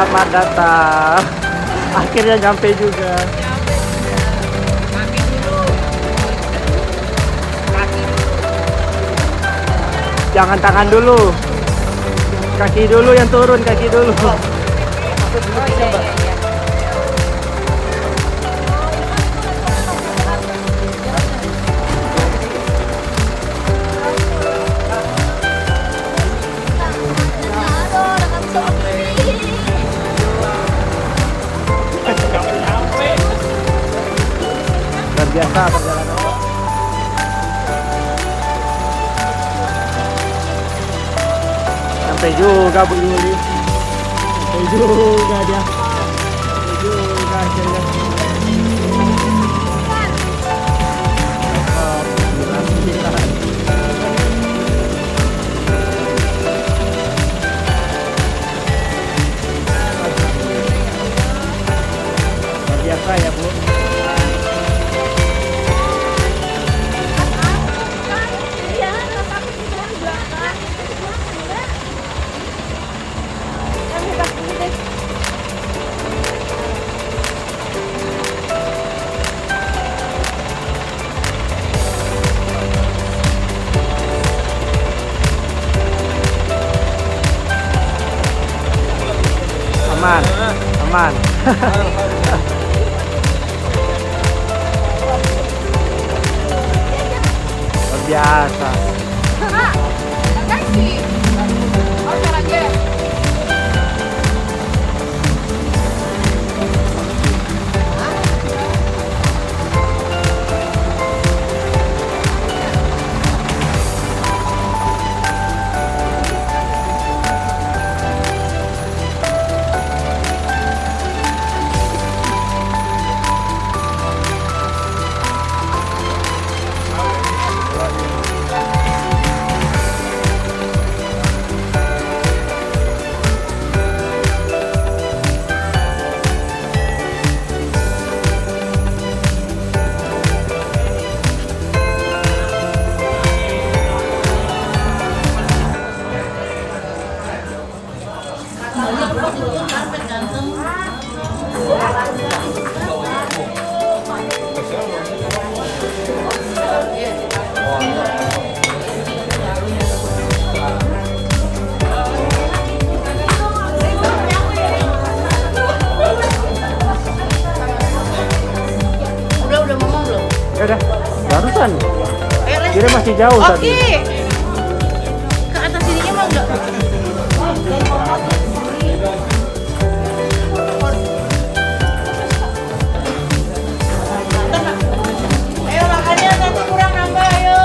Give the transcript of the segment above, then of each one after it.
Selamat datang. Akhirnya nyampe juga. Kaki dulu. Kaki dulu. Jangan tangan dulu. Kaki dulu yang turun, kaki dulu. Oh iya, iya, iya. Luar biasa perjalanan. Sampai juga Bu Yuli. Sampai juga dia. Sampai juga akhirnya. Luar biasa ya Bu. Aman, aman. Luar biasa. Udah ngomong belum? Ya udah, barusan. Let's Kira masih jauh Oke. tadi. Ke atas sininya mah enggak. Ayo makannya nanti kurang nambah ayo.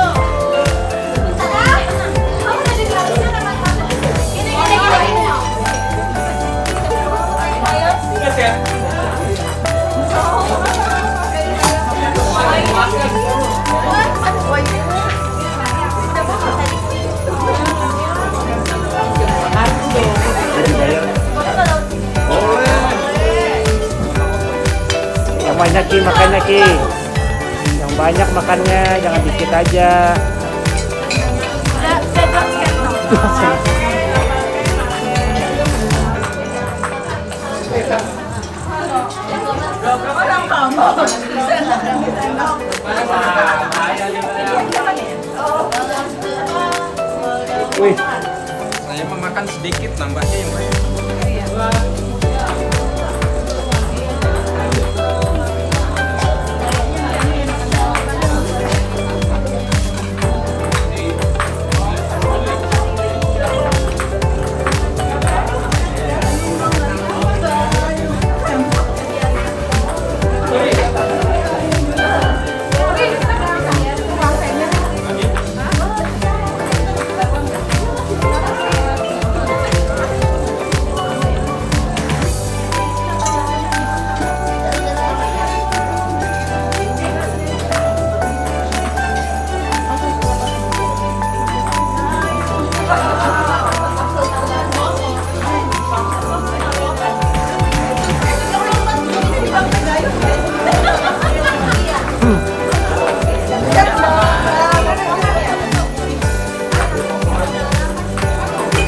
Yang banyak Ki makannya Ki. Yang banyak makannya, jangan dikit aja. Wih, Saya memakan sedikit, nambahnya yang banyak.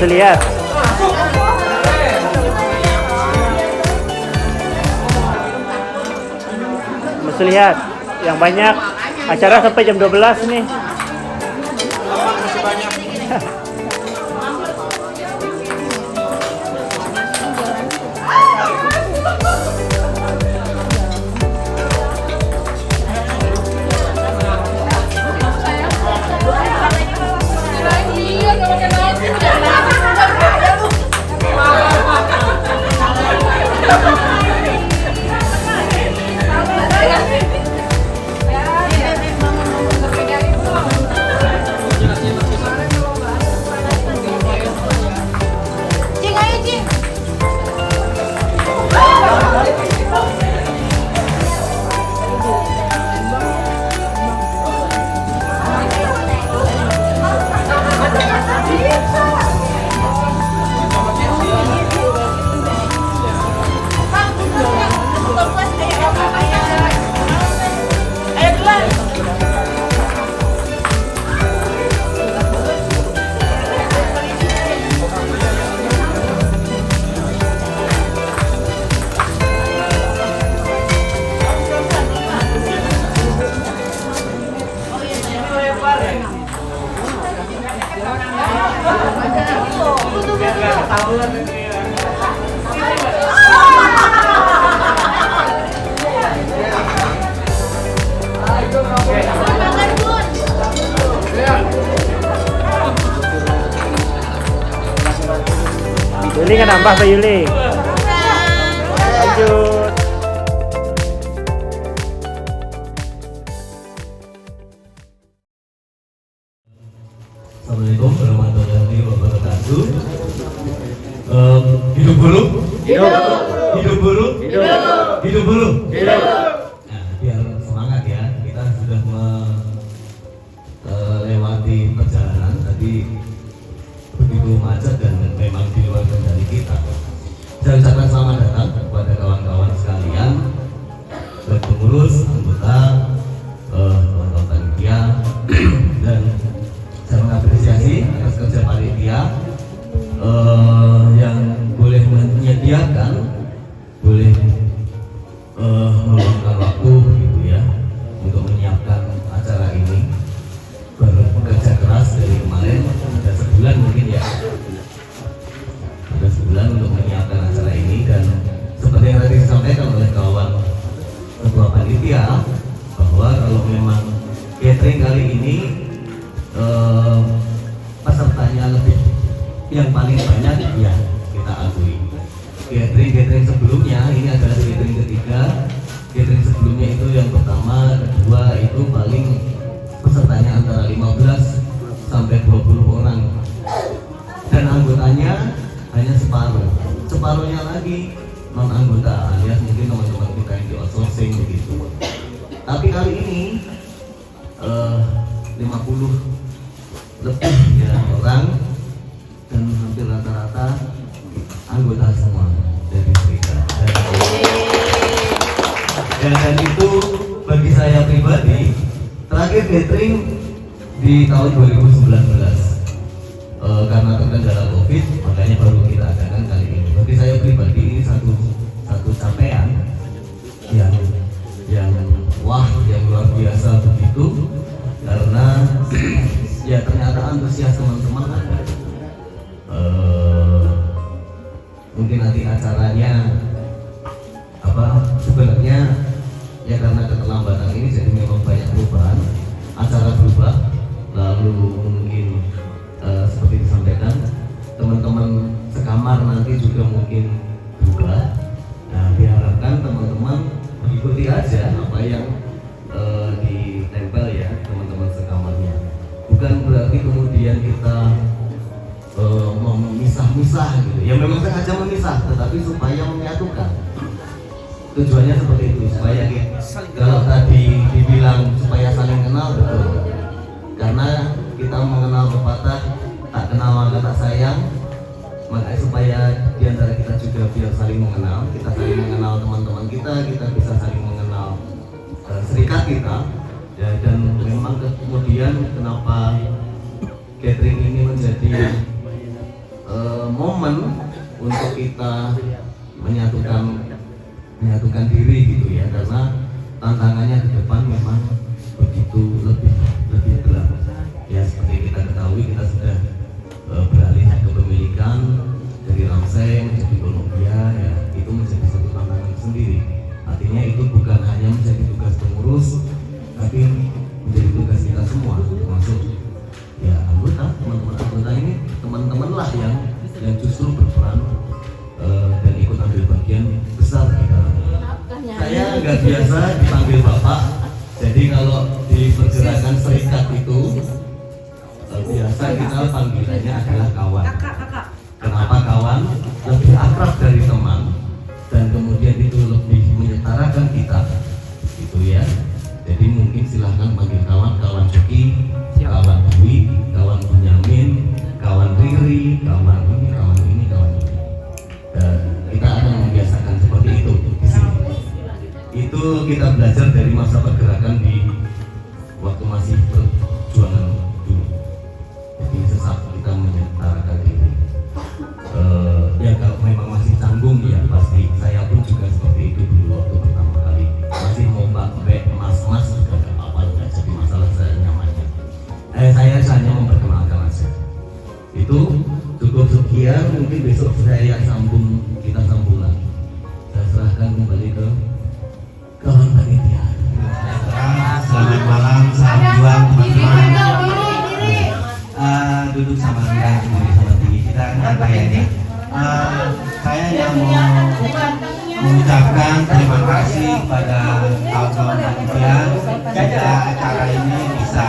bisa lihat. lihat yang banyak. Acara sampai jam 12 nih. Masih banyak. Cing, ayo Cing. Ayo keluar. Makan Bun. Yuli nggak nambah Pak Yuli? Lanjut. Assalamualaikum warahmatullahi wabarakatuh. Hidup guru, hidup guru, hidup guru. Nah, biar semangat ya. Kita sudah melewati perjalanan tadi begitu macet dan memang di luar kendali kita. Saya ucapkan selamat datang kepada kawan-kawan sekalian, baik pengurus, anggota, teman-teman panitia, dan saya mengapresiasi atas kerja panitia yang boleh menyediakan, boleh meluangkan waktu gitu ya untuk menyiapkan acara ini. Baru bekerja keras dari kemarin, ada sebulan mungkin ya, ada sebulan untuk menyiapkan acara ini. Dan seperti yang tadi disampaikan oleh kawan ketua panitia bahwa kalau memang catering kali ini pesertanya lebih yang paling banyak ya kita akui. Catering sebelumnya ini adalah catering ketiga. Catering sebelumnya itu yang pertama, kedua itu paling pesertanya antara 15 sampai 20 orang dan anggotanya hanya separuhnya lagi non anggota alias mungkin teman-teman kita yang di outsourcing begitu. Tapi kali ini 50 lebih ya orang dan hampir rata-rata anggota semua dari mereka. Dan itu bagi saya pribadi terakhir catering di tahun 2019 karena terkendala COVID, makanya baru kita adakan kali ini. Bagi saya pribadi ini satu capaian yang wah, yang luar biasa begitu, karena ya ternyata antusias teman-teman ada. Mungkin nanti acaranya sebenarnya ya karena keterlambatan ini jadi memang banyak perubahan, acara berubah, lalu mungkin seperti disampaikan teman-teman sekamar nanti juga mungkin berubah. Nah, diharapkan teman-teman mengikuti aja apa yang ditempel ya teman-teman sekamarnya. Bukan berarti kemudian kita mau memisah-misah gitu. Ya memang sengaja memisah, tetapi supaya menyatukan. Tujuannya seperti itu, supaya kalau tadi dibilang supaya saling kenal, betul. Karena kita mengenal pepatah tak kenal maka tak sayang, makanya supaya diantara kita juga biar saling mengenal, kita saling mengenal teman-teman kita bisa saling mengenal serikat kita ya. Dan memang kemudian kenapa catering ini menjadi momen untuk kita menyatukan diri gitu ya, karena tantangan tantangannya ke depan memang begitu lebih berat. Ya seperti kita ketahui, kita sudah beralih ke kepemilikan dari Ramsey menjadi Columbia, ya itu menjadi satu tantangan sendiri. Artinya itu bukan hanya menjadi tugas pengurus, tapi menjadi tugas kita semua, termasuk ya anggota, teman-teman anggota ini, teman-teman lah yang justru berperan dan ikut ambil bagian besar di dalamnya. Saya nggak biasa dipanggil Bapak, jadi kalau di pergerakan serikat itu biasa kita panggilannya adalah kawan. Kenapa kawan? Lebih akrab dari teman, dan kemudian itu lebih menyetarakan kita, gitu ya. Jadi mungkin silahkan panggil kawan, kawan Joki, kawan Dwi, kawan Bunyamin, kawan Riri, kawan ini, kawan ini, kawan ini. Dan kita akan membiasakan seperti itu di sini. Itu kita belajar dari masa pergerakan di waktu masih perjuangan dulu. Jadi sesaat kita menyetarakan diri. Ya kalau memang masih canggung ya pasti, saya pun juga seperti itu dulu waktu pertama kali. Masih mau mbak, mas juga gak apa-apa, nggak jadi masalah, saya nyamannya. Saya hanya memperkenalkan aja. Itu cukup sekian, mungkin besok saya kita sambung lagi. Saya serahkan kembali ke kawan panitia. Selamat malam, salam juang teman-teman. Duduk sama rendah, duduk sama tinggi, kita santai aja. Saya yang mau mengucapkan terima kasih kepada kawan-kawan panitia sehingga acara ini bisa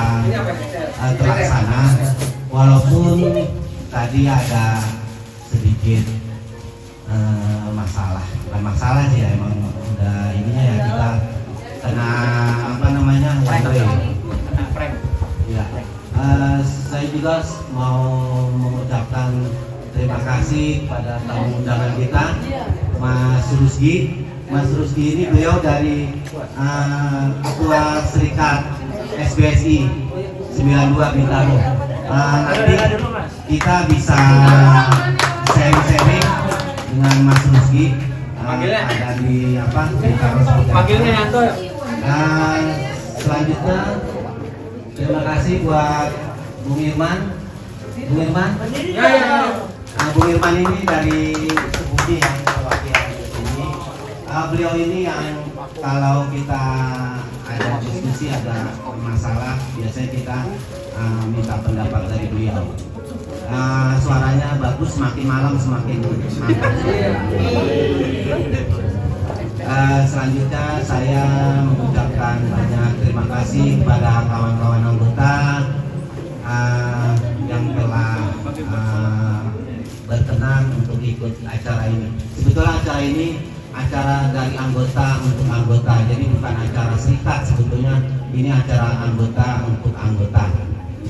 terlaksana, walaupun tadi ada sedikit bukan masalah sih ya, emang udah ininya ya, kita kena one way. Ya, saya juga mau mengucapkan terima kasih kepada tamu undangan kita, Mas Rusdi. Mas Rusdi ini beliau dari Ketua Serikat SBSI 92 Bintaro. Nanti kita bisa sharing dengan Mas Rusdi. Ada di Bintaro. Panggilnya Yanto. Selanjutnya terima kasih buat Bung Irman. Bung Irman ini dari Sebudi yang perwakilan ini. Beliau ini yang kalau kita ada diskusi, ada masalah, biasanya kita minta pendapat dari beliau. Suaranya bagus, semakin malam semakin mantap. Selanjutnya saya mengucapkan banyak terima kasih kepada kawan-kawan anggota yang telah berkenan untuk ikut acara ini. Sebetulnya acara ini acara dari anggota untuk anggota, jadi bukan acara serikat. Sebetulnya ini acara anggota untuk anggota.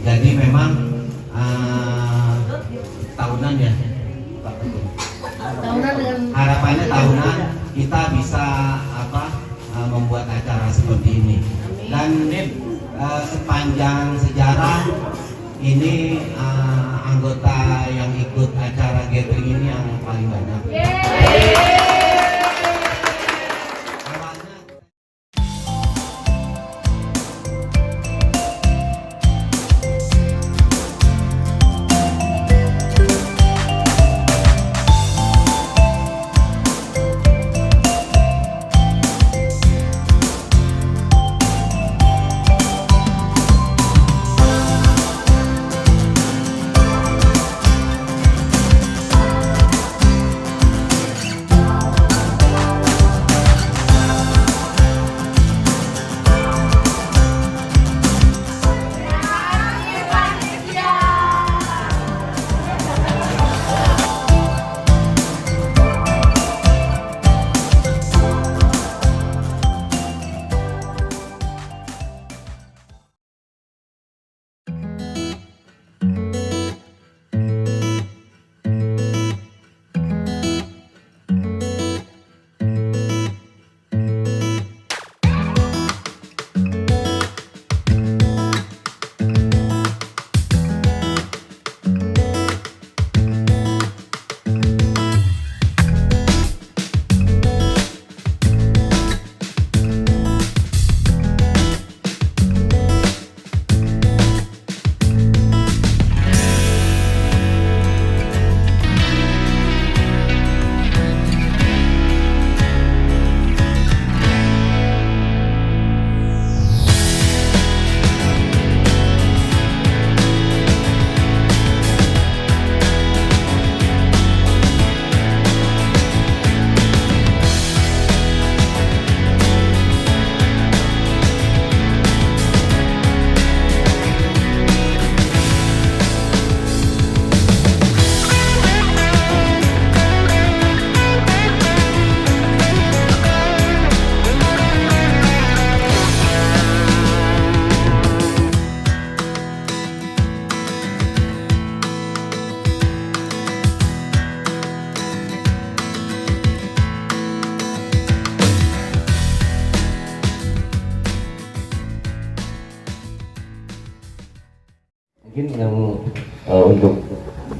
Jadi memang tahunan ya, harapannya tahunan kita bisa membuat acara seperti ini. Dan sepanjang sejarah ini anggota yang ikut acara gathering ini yang paling banyak.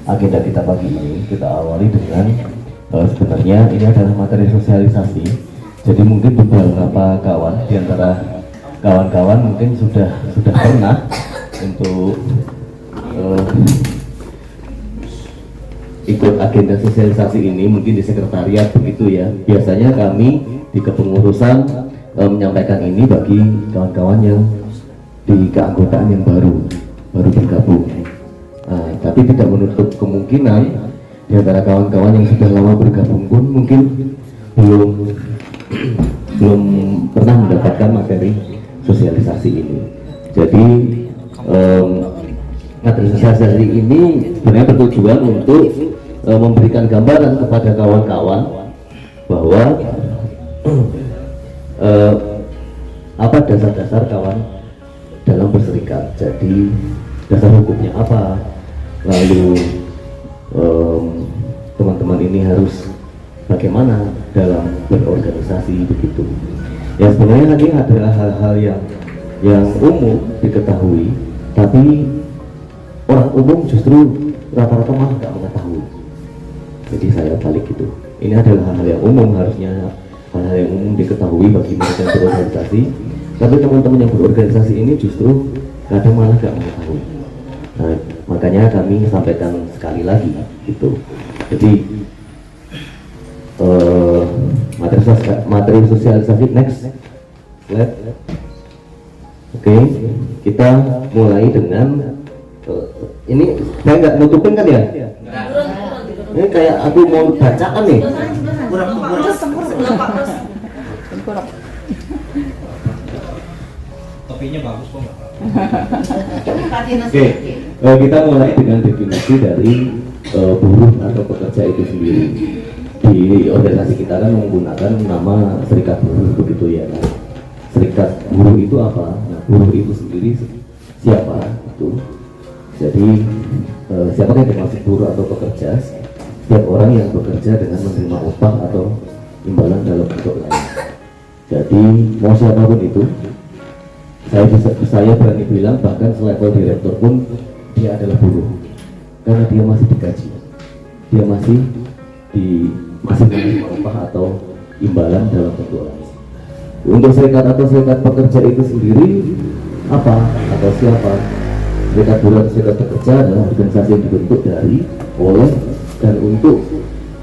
agenda kita pagi ini kita awali dengan sebenarnya ini adalah materi sosialisasi. Jadi mungkin beberapa kawan di antara kawan-kawan mungkin sudah pernah untuk ikut agenda sosialisasi ini mungkin di sekretariat begitu ya. Biasanya kami di kepengurusan menyampaikan ini bagi kawan-kawan yang di keanggotaan yang baru bergabung. Tapi tidak menutup kemungkinan di antara kawan-kawan yang sudah lama bergabung pun mungkin belum pernah mendapatkan materi sosialisasi ini. Jadi materi sosialisasi ini sebenarnya bertujuan untuk memberikan gambaran kepada kawan-kawan bahwa apa dasar-dasar kawan dalam berserikat. Jadi dasar hukumnya apa, lalu teman-teman ini harus bagaimana dalam berorganisasi begitu. Ya sebenarnya tadi adalah hal-hal yang umum diketahui, tapi orang umum justru rata-rata malah nggak mengetahui. Jadi saya balik gitu. Ini adalah hal-hal yang umum, harusnya hal-hal yang umum diketahui bagi mereka yang berorganisasi. Tapi teman-teman yang berorganisasi ini justru kadang malah nggak mengetahui. Nah, makanya kami sampaikan sekali lagi gitu. Jadi materi sosialisasi next slide. Oke, kita mulai dengan ini saya nggak nutupin kan ya? Ini kayak aku mau bacaan nih. Topinya bagus kok. Oke, kita mulai dengan definisi dari buruh atau pekerja itu sendiri. Di organisasi kita kan menggunakan nama serikat buruh begitu ya. Nah, serikat buruh itu apa? Nah, buruh itu sendiri siapa? Itu. Jadi siapa yang dimaksud buruh atau pekerja? Setiap orang yang bekerja dengan menerima upah atau imbalan dalam bentuk lain. Jadi mau siapapun itu, saya berani bilang bahkan selevel direktur pun dia adalah buruh, karena dia masih digaji, dia masih menerima upah atau imbalan dalam bentuk lain. Untuk serikat atau serikat pekerja itu sendiri apa atau siapa? Serikat buruh atau serikat pekerja adalah organisasi yang dibentuk dari, oleh, dan untuk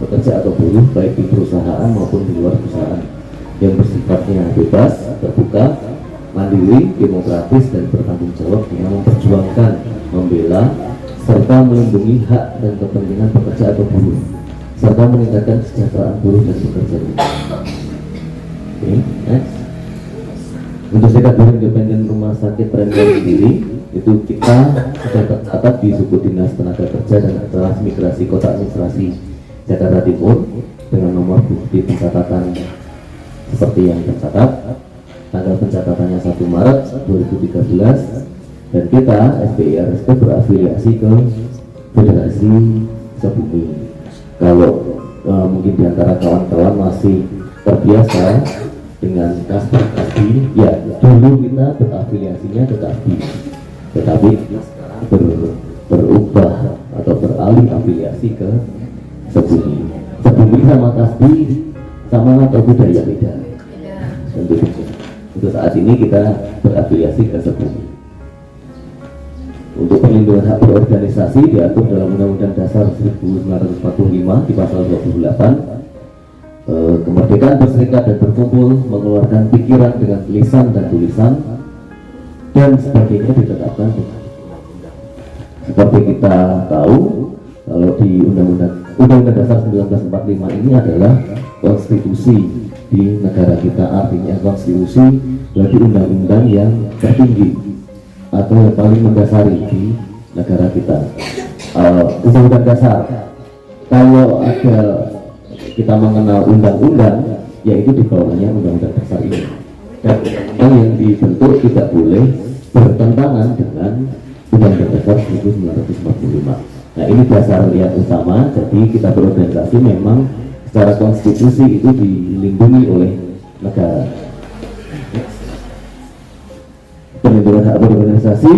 pekerja atau buruh baik di perusahaan maupun di luar perusahaan, yang bersifatnya bebas, terbuka, mandiri, demokratis, dan bertanggung jawab dengan memperjuangkan, membela, serta melindungi hak dan kepentingan pekerja atau buruh, serta meningkatkan kesejahteraan buruh dan pekerja. Oke, next. Untuk serikat buruh independen rumah sakit Prengan sendiri, itu kita sudah tercatat di suku dinas tenaga kerja dan transmigrasi kota administrasi Jakarta Timur dengan nomor bukti pencatatan seperti yang tercatat. Tanggal pencatatannya 1 Maret 2013 dan kita SPIRSP berafiliasi ke Federasi Sebumi. Kalau mungkin diantara kawan-kawan masih terbiasa dengan Kasbi, ya dulu kita berafiliasinya ke Kasbi, tetapi berubah atau beralih afiliasi ke Sebumi. Sebumi sama Kasbi sama atau budaya beda? Tentu saja. Untuk saat ini kita berafiliasi ke Sebumi. Untuk perlindungan hak berorganisasi diatur dalam Undang-Undang Dasar 1945 di pasal 28. Kemerdekaan berserikat dan berkumpul, mengeluarkan pikiran dengan lisan dan tulisan, dan sebagainya ditetapkan dengan undang-undang. Seperti kita tahu, kalau di Undang-Undang Dasar 1945 ini adalah konstitusi di negara kita, artinya konstitusi berarti undang-undang yang tertinggi atau yang paling mendasari di negara kita. Undang-Undang Dasar, kalau ada kita mengenal undang-undang, yaitu di bawahnya Undang-Undang Dasar ini, dan undang yang dibentuk tidak boleh bertentangan dengan Undang-Undang Dasar 1945. Nah, ini dasar yang utama. Jadi kita berorganisasi memang secara konstitusi itu dilindungi oleh negara. Perlindungan hak berorganisasi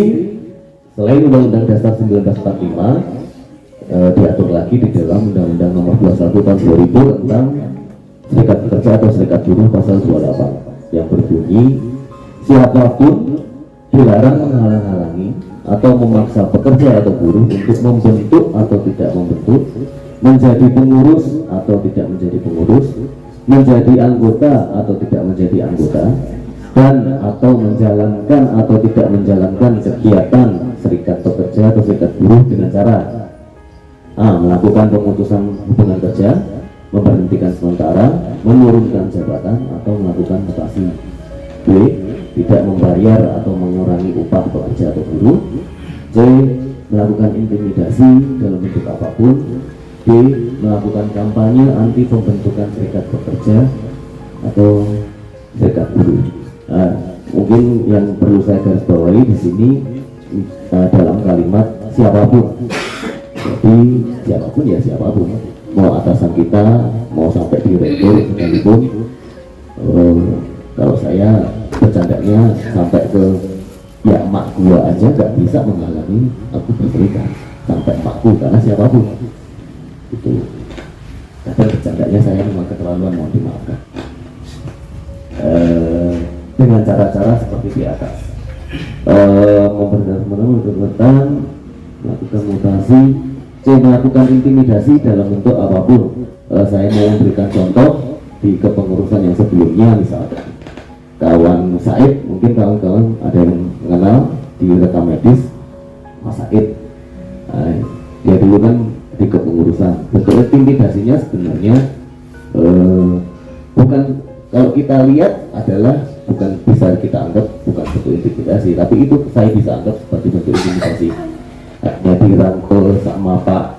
selain Undang-Undang Dasar 1945, diatur lagi di dalam Undang-Undang Nomor 21 Tahun 2000 tentang Serikat Pekerja atau Serikat Buruh pasal 28 yang berbunyi, siapapun dilarang menghalang-halangi atau memaksa pekerja atau buruh untuk membentuk atau tidak membentuk, menjadi pengurus atau tidak menjadi pengurus, menjadi anggota atau tidak menjadi anggota, dan atau menjalankan atau tidak menjalankan kegiatan serikat pekerja atau serikat buruh dengan cara A. Melakukan pemutusan hubungan kerja, memberhentikan sementara, menurunkan jabatan, atau melakukan mutasi. B. Tidak membayar atau mengurangi upah pekerja atau buruh. C. Melakukan intimidasi dalam bentuk apapun. D. Melakukan kampanye anti pembentukan serikat pekerja atau serikat buruh. Mungkin yang perlu saya garis bawahi di sini dalam kalimat siapapun. Jadi siapapun ya siapapun, mau atasan kita, mau sampai direktur sekalipun. Kalau saya bercandanya sampai ke ya mak gua aja gak bisa menghalangi aku berserikat, sampai makku, karena siapapun itu. Kadang bercandanya saya memang keterlaluan, mohon dimaafkan. Dengan cara-cara seperti di atas, memperdalam, melakukan mutasi. C. Melakukan intimidasi dalam bentuk apapun. Saya mau memberikan contoh di kepengurusan yang sebelumnya, misalkan kawan Said, mungkin kawan-kawan ada yang mengenal di rekam medis Mas Said. Dia dulu kan di kepengurusan. Bentuk intimidasinya sebenarnya bukan, kalau kita lihat adalah bukan, bisa kita anggap bukan bentuk intimidasi, tapi itu saya bisa anggap seperti bentuk intimidasi. Dia dirangkul sama Pak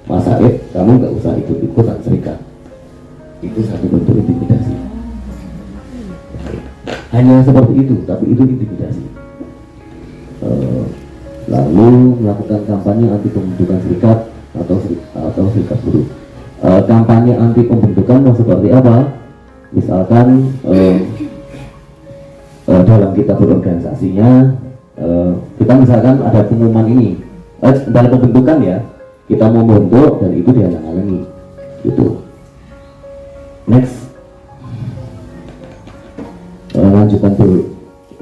Mas Said, kamu nggak usah ikut-ikutan serikat. Itu satu bentuk intimidasi. Hanya seperti itu, tapi itu intimidasi. Lalu melakukan kampanye anti pembentukan serikat atau serikat buruh. Kampanye anti pembentukan mau seperti apa? Misalkan dalam kita berorganisasinya, kita misalkan ada pengumuman ini, dalam pembentukan ya, kita mau membentuk dan itu dihalang-halangi gitu. Next,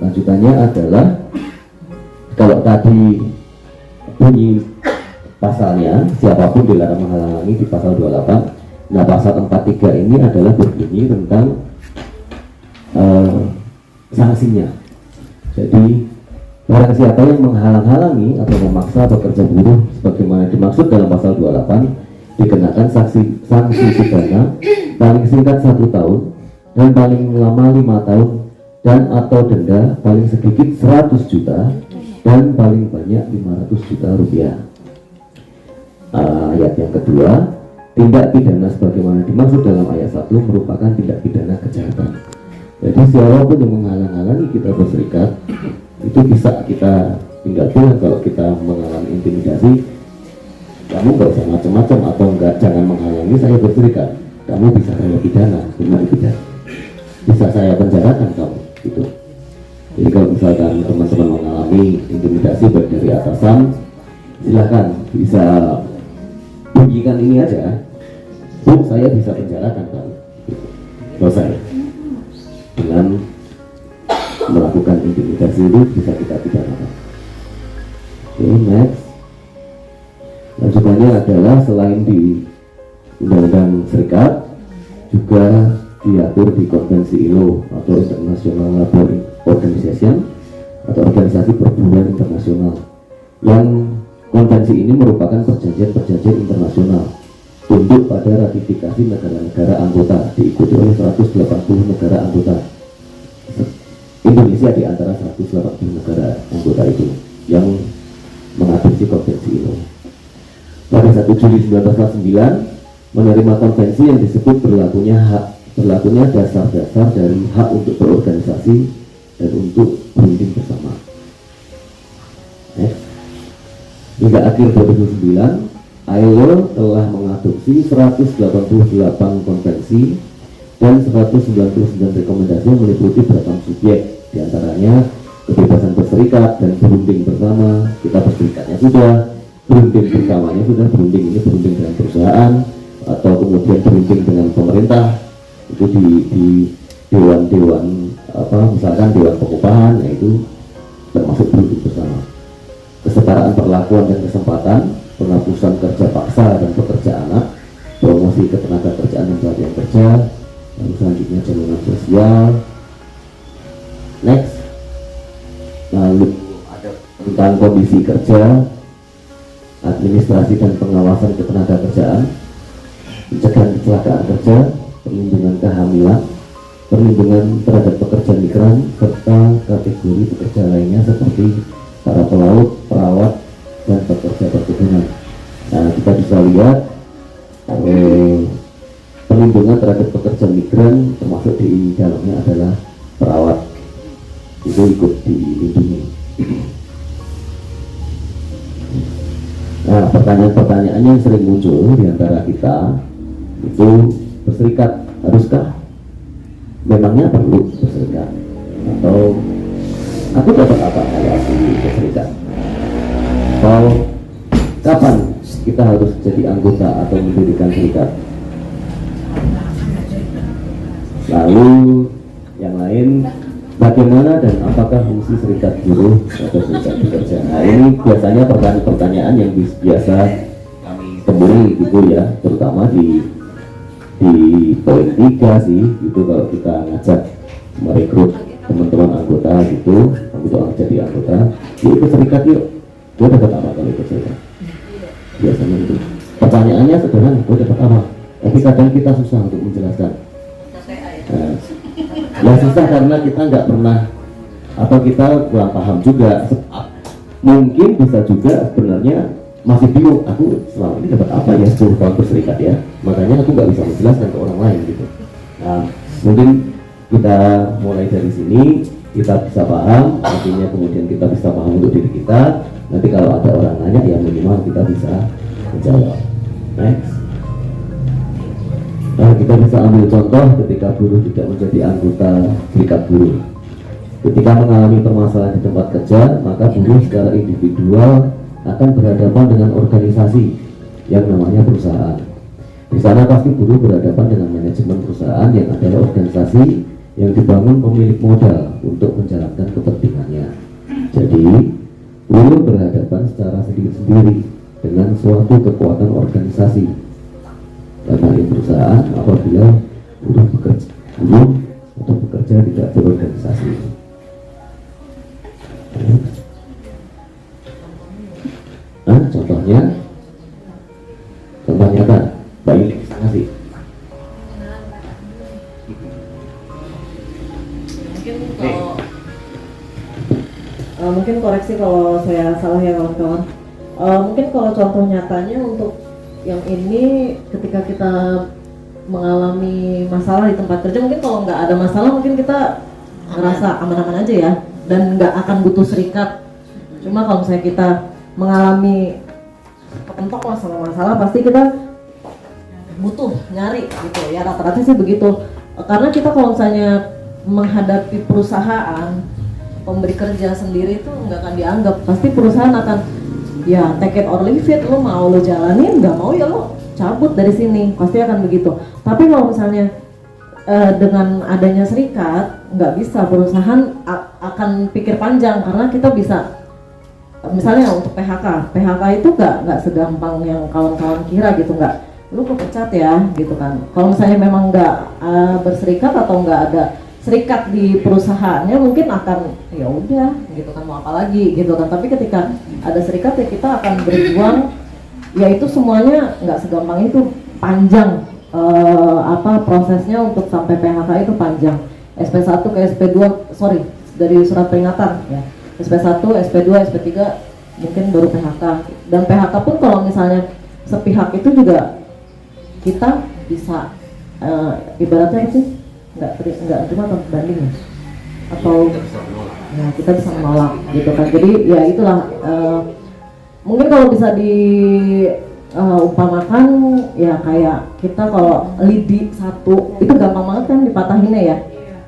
lanjutannya adalah, kalau tadi bunyi pasalnya siapapun dilarang menghalang-halangi di pasal 28, nah pasal 43 ini adalah berbunyi tentang sanksinya. Jadi barang siapa yang menghalang-halangi atau memaksa pekerja buruh sebagaimana dimaksud dalam pasal 28 dikenakan sanksi pidana paling singkat 1 tahun dan paling lama 5 tahun dan atau denda paling sedikit 100 juta dan paling banyak 500 juta rupiah. Ayat yang kedua, tindak pidana sebagaimana dimaksud dalam ayat 1 merupakan tindak pidana kejahatan. Jadi siapapun yang menghalang-halangi kita berserikat, itu bisa kita tinggal bilang kalau kita mengalami intimidasi, kamu nggak usah macam-macam atau enggak, jangan menghalangi saya berserikat, kamu bisa saya pidana, bisa saya penjarakan kamu gitu. Jadi kalau misalkan teman-teman mengalami intimidasi baik dari atasan, silahkan bisa bunyikan ini aja, Bu, saya bisa penjarakan kamu gitu. Selesai. Dengan melakukan intimidasi itu bisa kita pidanakan. Oke, next. Lanjutannya adalah selain di Undang-Undang Serikat, juga diatur di Konvensi ILO atau International Labour Organization atau Organisasi Perburuan Internasional. Yang konvensi ini merupakan perjanjian-perjanjian internasional tunduk pada ratifikasi negara-negara anggota, diikuti oleh 180 negara anggota. Indonesia di antara 180 negara anggota itu yang mengadopsi konvensi ILO. Pada 1 Juli 1949 menerima konvensi yang disebut berlakunya dasar-dasar dari hak untuk berorganisasi dan untuk berunding bersama. Hingga akhir 2009, ILO telah mengadopsi 188 konvensi dan 199 rekomendasi yang meliputi beragam subjek, diantaranya kebebasan berserikat dan berunding bersama. Kita berserikatnya sudah, berunding bersamanya sudah berunding, ini berunding dengan perusahaan atau kemudian berunding dengan pemerintah, itu di dewan-dewan misalkan dewan pengupahan, yaitu termasuk berunding bersama. Kesetaraan perlakuan dan kesempatan, penghapusan kerja paksa dan pekerja anak, promosi ketenaga kerjaan dan pelatihan kerja, lalu selanjutnya jaminan sosial. Next, lalu ada tentang kondisi kerja, administrasi dan pengawasan ketenaga kerjaan, pencegahan kecelakaan kerja, perlindungan kehamilan, perlindungan terhadap pekerja migran, serta kategori pekerja lainnya seperti para pelaut, perawat, dan pekerja perkebunan. Nah, kita bisa lihat perlindungan terhadap pekerja migran, termasuk di dalamnya adalah perawat, itu ikut dilindungi. Nah, pertanyaan-pertanyaan yang sering muncul di antara kita itu, berserikat haruskah? Memangnya perlu berserikat? Atau aku dapat apa kalau aku berserikat? Atau kapan kita harus jadi anggota atau mendirikan serikat? Lalu yang lain, bagaimana dan apakah fungsi serikat buruh atau serikat pekerja? Nah, ini biasanya pertanyaan-pertanyaan yang biasa kami temui gitu ya, terutama di poin 3 sih, itu kalau kita ngajak merekrut teman-teman anggota gitu untuk jadi anggota, yuk ikut serikat yuk. Gue dapat apa kalau ikut serikat? Biasanya itu pertanyaannya sederhana, gue dapat apa? Tapi kadang kita susah untuk menjelaskan. Ya susah karena kita nggak pernah, atau kita kurang paham juga. Mungkin bisa juga sebenarnya masih bingung, aku selama ini dapat apa ya 10 tahun berserikat ya, makanya aku nggak bisa menjelaskan ke orang lain gitu. Nah, mungkin kita mulai dari sini, kita bisa paham, artinya kemudian kita bisa paham untuk diri kita. Nanti kalau ada orang nanya, ya minimal kita bisa menjawab. Next. Nah, kita bisa ambil contoh ketika buruh tidak menjadi anggota serikat buruh. Ketika mengalami permasalahan di tempat kerja, maka buruh secara individual akan berhadapan dengan organisasi yang namanya perusahaan. Di sana pasti buruh berhadapan dengan manajemen perusahaan yang adalah organisasi yang dibangun pemilik modal untuk menjalankan kepentingannya. Jadi, buruh berhadapan secara sendiri-sendiri dengan suatu kekuatan organisasi. Karena di perusahaan, apabila buruh atau bekerja tidak berorganisasi. Nah, contohnya nyata, Mbak Yuni bisa ngasih. Mungkin koreksi kalau saya salah ya kawan-kawan. Mungkin kalau contoh nyatanya untuk yang ini, ketika kita mengalami masalah di tempat kerja, mungkin kalau nggak ada masalah mungkin kita ngerasa aman-aman aja ya, dan nggak akan butuh serikat. Cuma kalau misalnya kita mengalami kepentok lah sama masalah, pasti kita butuh nyari gitu ya, rata-rata sih begitu. Karena kita kalau misalnya menghadapi perusahaan, pemberi kerja sendiri itu nggak akan dianggap, pasti perusahaan akan ya take it or leave it, lo mau lo jalanin, nggak mau ya lo cabut dari sini, pasti akan begitu. Tapi kalau misalnya dengan adanya serikat, nggak bisa, perusahaan akan pikir panjang, karena kita bisa, misalnya untuk PHK itu nggak segampang yang kawan-kawan kira gitu, nggak lu kepecat ya gitu kan. Kalau misalnya memang nggak berserikat atau nggak ada serikat di perusahaannya, mungkin akan ya udah gitu kan, mau apa lagi gitu kan. Tapi ketika ada serikat ya kita akan berjuang, ya itu semuanya nggak segampang itu, panjang prosesnya untuk sampai PHK itu panjang. SP1 ke SP2, dari surat peringatan ya, SP1, SP2, SP3 mungkin baru PHK. Dan PHK pun kalau misalnya sepihak itu juga kita bisa ibaratnya sih nggak terima atau banding ya, atau ya kita bisa menolak gitu kan. Jadi ya itulah mungkin kalau bisa diumpamakan ya kayak kita kalau lidi satu itu gampang banget kan dipatahinnya ya.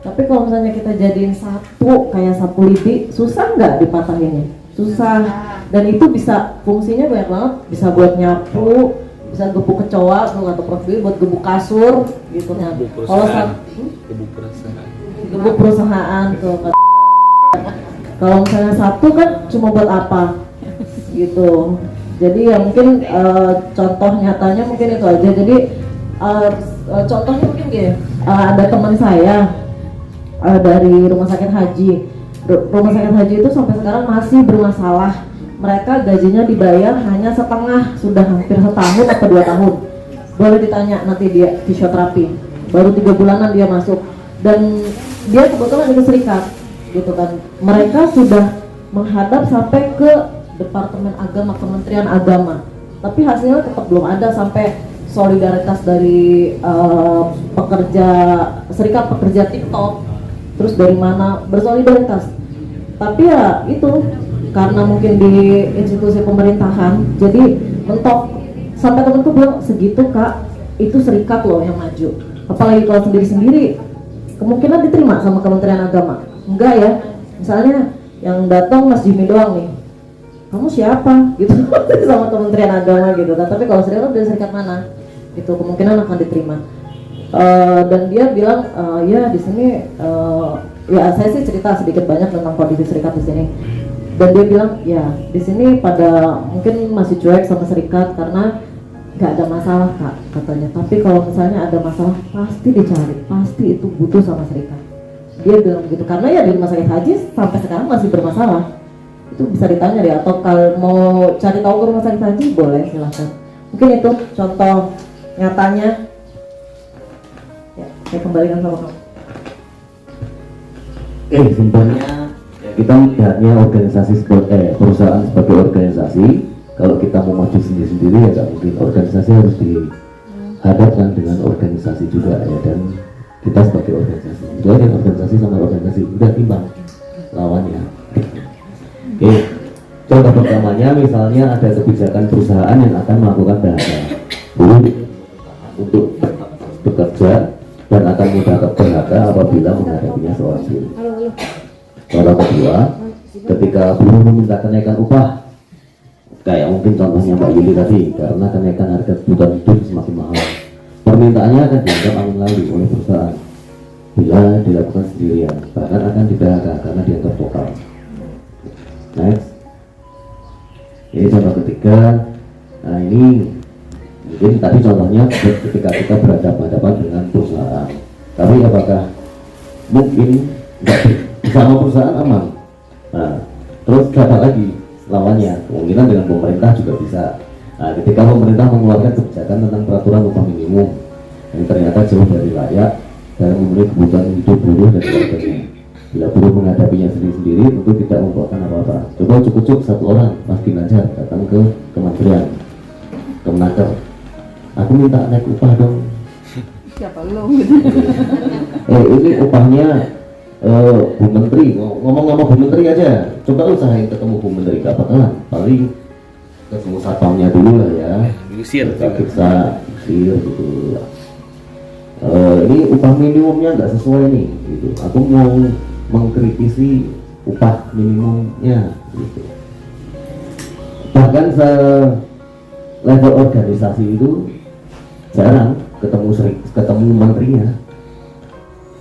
Tapi kalau misalnya kita jadiin satu kayak sapu lidi, susah nggak dipatahinnya? susah. Dan itu bisa fungsinya banyak banget, bisa buat nyapu, bisa gebuk kecoa tuh atau Prof B, buat gebuk kasur gitu. Nah, kalau gebuk perusahaan tuh. Kalau misalnya satu kan cuma buat apa gitu. Jadi ya mungkin contoh nyatanya mungkin itu aja. Jadi contohnya mungkin gini, ada teman saya dari rumah sakit haji. Rumah sakit haji itu sampai sekarang masih bermasalah. Mereka gajinya dibayar hanya setengah, sudah hampir setahun atau 2 tahun. Boleh ditanya nanti dia fisioterapi. Baru 3 bulanan dia masuk dan dia kebetulan ini serikat gitu kan. Mereka sudah menghadap sampai ke Departemen Agama, Kementerian Agama, tapi hasilnya tetap belum ada. Sampai solidaritas dari pekerja serikat pekerja TikTok, terus dari mana bersolidaritas, tapi ya itu karena mungkin di institusi pemerintahan jadi mentok. Sampai temanku bilang segitu Kak, itu serikat loh yang maju, apalagi kalau sendiri-sendiri kemungkinan diterima sama Kementerian Agama. Enggak ya, misalnya yang datang Mas Jimmy doang nih, kamu siapa gitu sama Kementerian Agama gitu. Tapi kalau serikat dari serikat mana itu kemungkinan akan diterima. Dan dia bilang ya di sini ya saya sih cerita sedikit banyak tentang kondisi serikat di sini. Dan dia bilang ya di sini pada mungkin masih cuek sama serikat karena nggak ada masalah Kak katanya. Tapi kalau misalnya ada masalah pasti dicari, pasti itu butuh sama serikat. Dia bilang begitu karena ya di rumah sakit haji sampai sekarang masih bermasalah. Itu bisa ditanya deh, atau kalau mau cari tahu ke rumah sakit haji boleh silahkan. Mungkin itu contoh nyatanya. Ya, saya kembalikan sama kamu. Simpelnya kita melihatnya perusahaan sebagai organisasi. Kalau kita mau maju sendiri-sendiri ya nggak mungkin. Organisasi harus dihadapkan dengan organisasi juga ya, dan kita sebagai organisasi. Itu aja, organisasi sama organisasi udah timbang lawannya. Oke, contoh pertamanya misalnya ada kebijakan perusahaan yang akan melakukan PHK buruh untuk bekerja dan akan mudah PHK apabila menghadapinya seorang buruh. Contoh kedua, ketika buruh meminta kenaikan upah, kayak mungkin contohnya Mbak Yuli tadi, karena kenaikan harga kebutuhan hidup semakin mahal, permintaannya akan dianggap angin lalu oleh perusahaan bila dilakukan sendirian, bahkan akan di-PHK karena dianggap vokal. Next, ini contoh ketiga. Nah ini mungkin tadi contohnya ketika kita berhadapan-hadapan dengan perusahaan, tapi apakah mungkin bersama perusahaan aman? Nah, terus ada lagi lawannya, kemungkinan dengan pemerintah juga bisa. Nah, ketika pemerintah mengeluarkan kebijakan tentang peraturan upah minimum yang ternyata jauh dari layak dan memenuhi kebutuhan hidup buruh dan keluarganya, bila buruh menghadapinya sendiri-sendiri tentu tidak membuahkan apa-apa. Coba cukup satu orang Mas Ginanjar datang ke kementerian Kemenaker, aku minta naik upah dong. Siapa lo gitu? Ini upahnya Bu Menteri, ngomong sama Bu Menteri aja. Coba usahain ketemu Bu Menteri, gak bakalan. Paling ketemu satpamnya dulu lah ya. Bisa gitu. Ini upah minimumnya nggak sesuai nih, gitu. Aku mau mengkritisi upah minimumnya, gitu. Bahkan level organisasi itu jarang ketemu menterinya.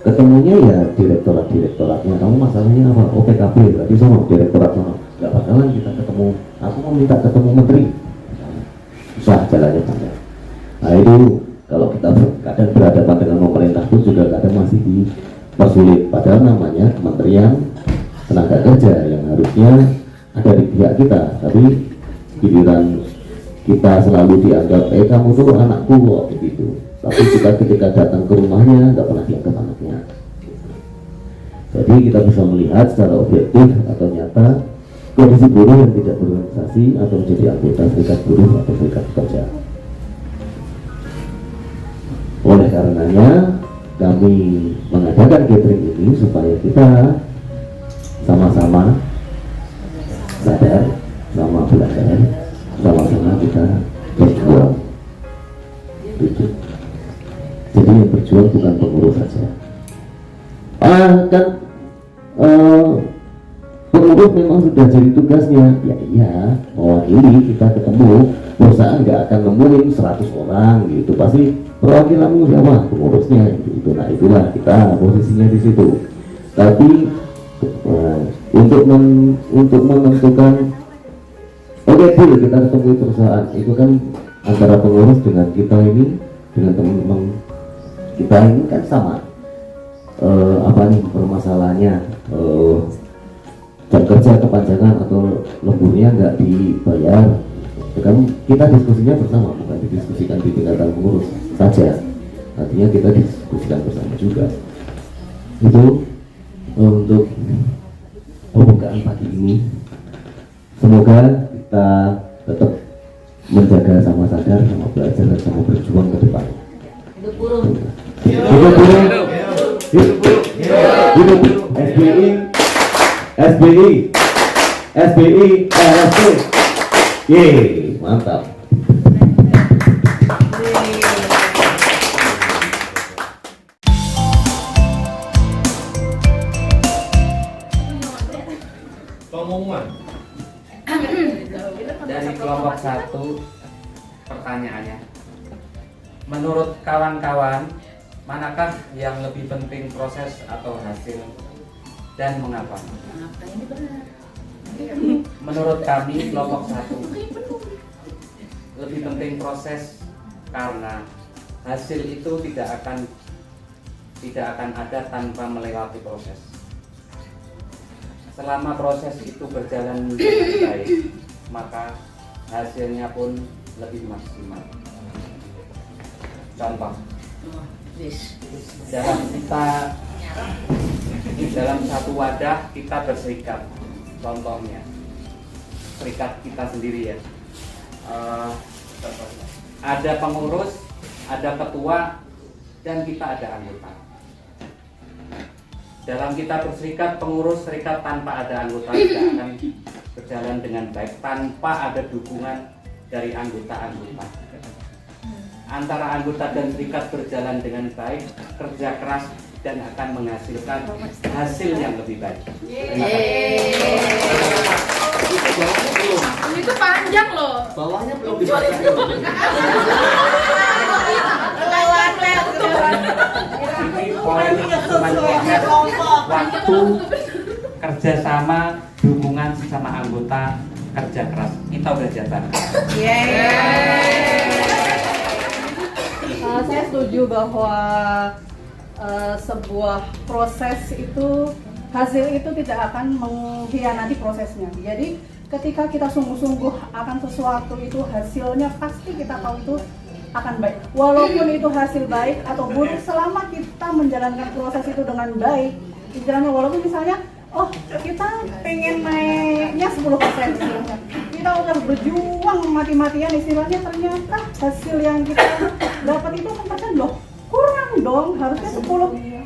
Ketemunya ya direktoratnya. Kamu masalahnya apa? OPKB, berarti sama direktorat sana. Gak bakalan kita ketemu. Aku mau minta ketemu menteri. Susah jalannya panjang. Nah itu kalau kita kadang berhadapan dengan pemerintah pun juga kadang masih dipersulit. Padahal namanya Kementerian Tenaga Kerja yang harusnya ada di pihak kita. Tapi giliran kita selalu dianggap kamu tuh anakku kok begitu. Tapi kita ketika datang ke rumahnya nggak pernah dianggap anaknya. Jadi kita bisa melihat secara objektif atau nyata kondisi buruh yang tidak berorganisasi atau menjadi anggota serikat buruh atau serikat pekerja. Oleh karenanya kami mengadakan gathering ini supaya kita sama-sama sadar, sama belajar, sama-sama kita berjuang. Jadi yang berjuang bukan pengurus saja. Kan pengurus pengurus memang sudah jadi tugasnya, ya iya, mewakili kita ketemu, perusahaan nggak akan nemuin 100 orang gitu, pasti perwakilanmu siapa? Pengurusnya gitu. Nah itulah kita posisinya di situ. Tapi untuk menentukan oke deal kita ketemu di perusahaan itu kan antara pengurus dengan kita ini, dengan teman-teman kita ini kan sama. Apa nih permasalahannya, jam kerja kepanjangan atau lemburnya nggak dibayar, kan kita diskusinya bersama, bukan didiskusikan di tingkatan pengurus saja, artinya kita diskusikan bersama juga. Itu untuk pembukaan pagi ini, semoga kita tetap menjaga sama sadar, sama belajar, dan sama berjuang ke depan. Hidup buruh. Hidup buruh. Hidup buruh, hidup buruh, SBI, LSP, yeay, mantap. Pengumuman. Dari kelompok 1, pertanyaannya, menurut kawan-kawan, manakah yang lebih penting proses atau hasil dan mengapa? Menurut kami kelompok 1 lebih penting proses karena hasil itu tidak akan ada tanpa melewati proses. Selama proses itu berjalan dengan baik, maka hasilnya pun lebih maksimal. Contoh, dalam satu wadah kita berserikat, contohnya serikat kita sendiri ya, ada pengurus, ada ketua, dan kita ada anggota. Dalam kita berserikat, pengurus serikat tanpa ada anggota tidak akan berjalan dengan baik tanpa ada dukungan dari anggota-anggota. Antara anggota dan serikat berjalan dengan baik, kerja keras, dan akan menghasilkan hasil yang lebih baik. Itu panjang loh. Bawahnya belum dibaca. Ini poin cuma waktu, kerjasama, dukungan sesama anggota, kerja keras. Kita udah jatah. Saya setuju bahwa sebuah proses itu, hasil itu tidak akan mengkhianati prosesnya. Jadi ketika kita sungguh-sungguh akan sesuatu itu, hasilnya pasti kita tahu itu akan baik. Walaupun itu hasil baik atau buruk, selama kita menjalankan proses itu dengan baik, istilahnya walaupun misalnya, oh kita pengen naiknya 10% istilahnya, kita udah berjuang mati-matian istilahnya, ternyata hasil yang kita dapat itu 6% loh, kurang dong, harusnya 10.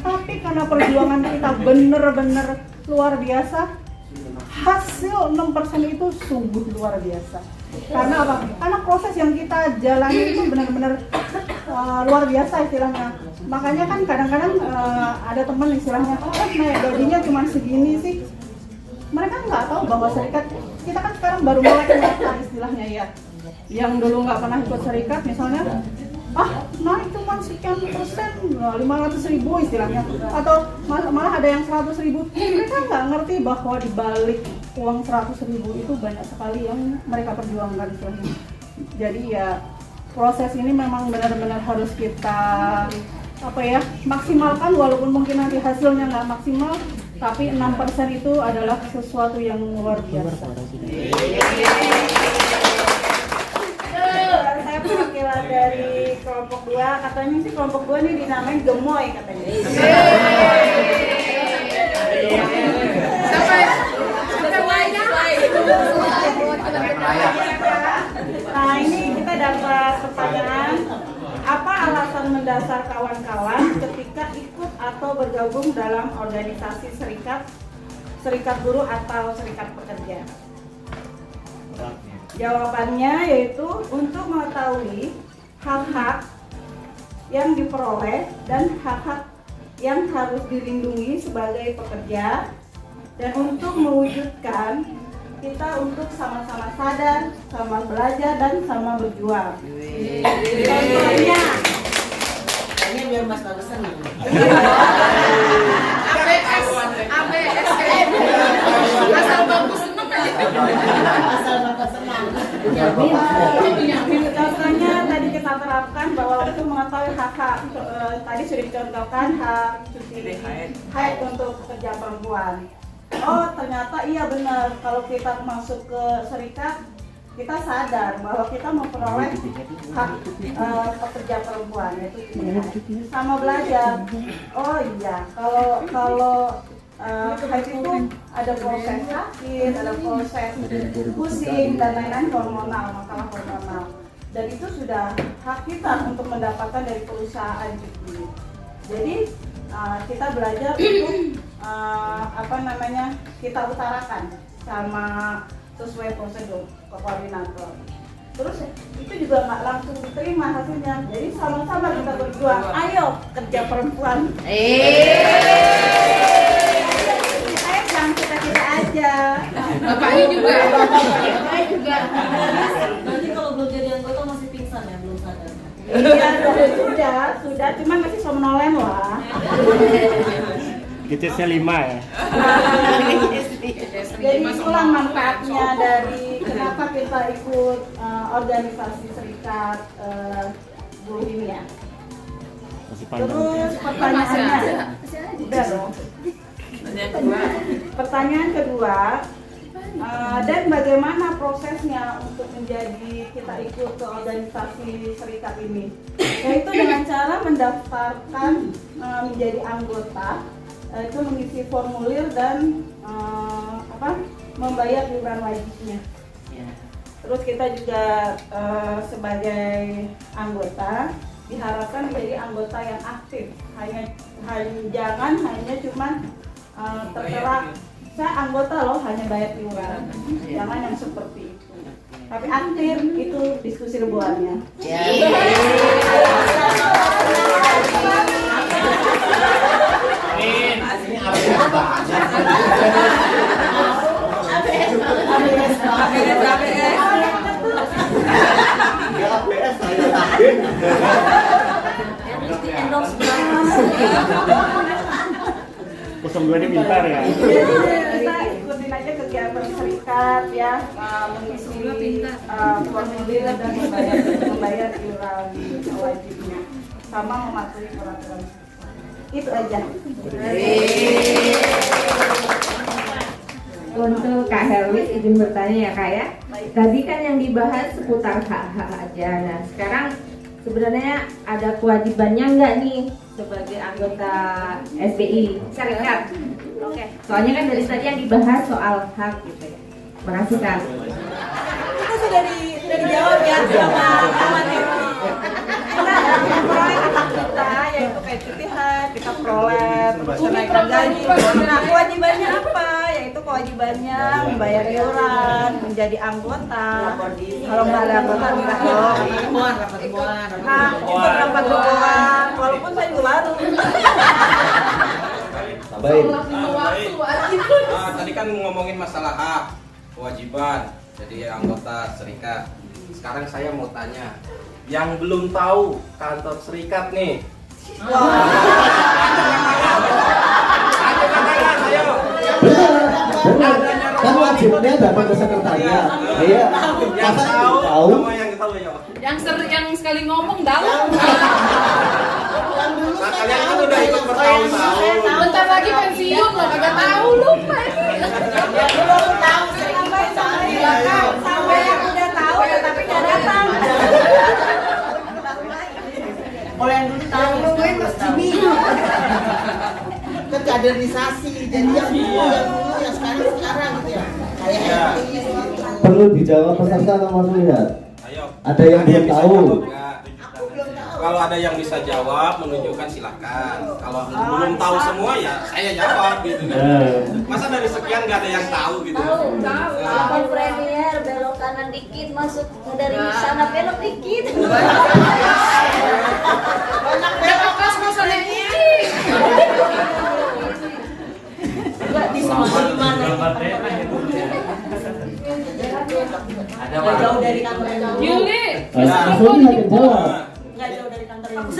Tapi karena perjuangan kita bener-bener luar biasa, hasil 6% itu sungguh luar biasa. Karena apa? Karena proses yang kita jalani itu benar-benar luar biasa istilahnya. Makanya kan kadang-kadang ada teman istilahnya, naik gajinya cuma segini sih. Mereka nggak tahu bahwa serikat, kita kan sekarang baru mulai kelihatan istilahnya ya. Yang dulu nggak pernah ikut serikat misalnya, naik cuma sekian persen, 500.000 istilahnya, atau malah ada yang 100.000. Mereka nggak ngerti bahwa di balik uang 100.000 itu banyak sekali yang mereka perjuangkan istilahnya. Jadi ya proses ini memang benar-benar harus kita maksimalkan, walaupun mungkin nanti hasilnya nggak maksimal, tapi 6% itu adalah sesuatu yang luar biasa. Saya perwakilan dari kelompok 2, katanya sih kelompok 2 ini dinamain gemoy katanya. Nah ini kita dapat pertanyaan, apa alasan mendasar kawan-kawan ketika ikut atau bergabung dalam organisasi serikat buruh atau serikat pekerja? Jawabannya yaitu untuk mengetahui hak-hak yang diperoleh dan hak-hak yang harus dilindungi sebagai pekerja, Dan untuk mewujudkan, kita untuk sama-sama sadar, sama belajar, dan sama berjuang. Contohnya, Kayaknya biar Mas Bagus senang. Asal bagus seneng aja. Asal Bapak senang. contohnya tadi kita terapkan bahwa untuk mengetahui hak-hak, tadi sudah dicontohkan hak cuti haid untuk pekerja perempuan. Oh ternyata iya benar, kalau kita masuk ke serikat kita sadar bahwa kita memperoleh hak pekerja perempuan, yaitu cuti. Sama belajar. Oh iya, kalau haid itu ada proses sakit, ada proses pusing dan lain-lain, hormonal, masalah hormonal. Dan itu sudah hak kita untuk mendapatkan dari perusahaan cuti. Jadi kita belajar untuk kita utarakan sama sesuai prosedur ke koordinator. Terus itu juga nggak langsung diterima hasilnya. Jadi sama-sama kita berjuang. Ayo kerja perempuan. Ayo jangan kita aja. Bapaknya juga. Bapaknya juga. Nanti kalau belum jadi anggota masih pingsan ya, belum sadar. Iya sudah, cuman masih somnolen lah. Kitisnya 5 ya. Jadi itulah manfaatnya dari kenapa kita ikut organisasi serikat buruh ini ya. Masih panjang. Terus pertanyaannya, udah dong. Pertanyaan kedua, dan bagaimana prosesnya untuk menjadi kita ikut ke organisasi serikat ini? Yaitu dengan cara mendaftarkan menjadi anggota, itu mengisi formulir dan membayar iuran wajibnya. Terus kita juga sebagai anggota diharapkan menjadi anggota yang aktif. Jangan hanya cuman tertera saya anggota loh hanya bayar iuran. Jangan yang seperti itu. Tapi aktif itu diskusi rebuannya. Kosong dua ini pintar ya. Kita ikutin aja kegiatan serikat ya, mengisi formulir dan membayar iuran wajibnya, sama mematuhi peraturan. Itu aja. Untuk Kak Herwis izin bertanya ya Kak ya. Tadi kan yang dibahas seputar hak-hak aja. Nah sekarang sebenarnya ada kewajibannya nggak nih sebagai anggota SBI serikat? Oke. Soalnya kan dari tadi yang dibahas soal hak gitu ya. Makasih Kak. Itu sudah dijawab ya sama Ahmad Irfi. Kita memperoleh hak kita, yaitu kayak cuti haid, kita peroleh, terus kenaikan gaji. Nah kewajibannya apa? Yaitu kewajibannya membayar iuran, menjadi anggota. Kalau nggak ada anggota enggak dong. Nah, ikut rapat dewan, walaupun saya juga baru. Baik. Tadi kan ngomongin masalah hak, kewajiban jadi anggota serikat. Sekarang saya mau tanya, yang belum tahu kantor serikat nih. Kan wajibnya datang ke sekretariat. Iya. Yang Masa tahu tahu? sama yang tahu ya. Yang sekali ngomong dalam. Nah, kalian kan udah ikut bertahun-tahun. Bentar lagi pensiun loh, kagak tahu lupa ini. Belum tahu sampai yang udah tahu tapi nggak datang. Kalau yang dulu tahu, nungguin Mas Jimmy. Kan kaderisasi, jadi yang dulu yang sekarang gitu ya. Kayak Perlu dijawab peserta nomor lihat. Ayo. Ada yang belum bisa tahu. jawab nggak? Kalau ada yang bisa jawab, menunjukkan silakan. Kalau belum tahu semua ya saya jawab gitu kan. Masa dari sekian nggak ada yang tahu gitu? Kapal Premier belok kanan dikit, masuk dari sana belok dikit. Belok pas mau sana ini. di semua jauh dari kantor yang dulu. Yuli. Asli hanya jawab. Nggak jauh dari kantor yang dulu.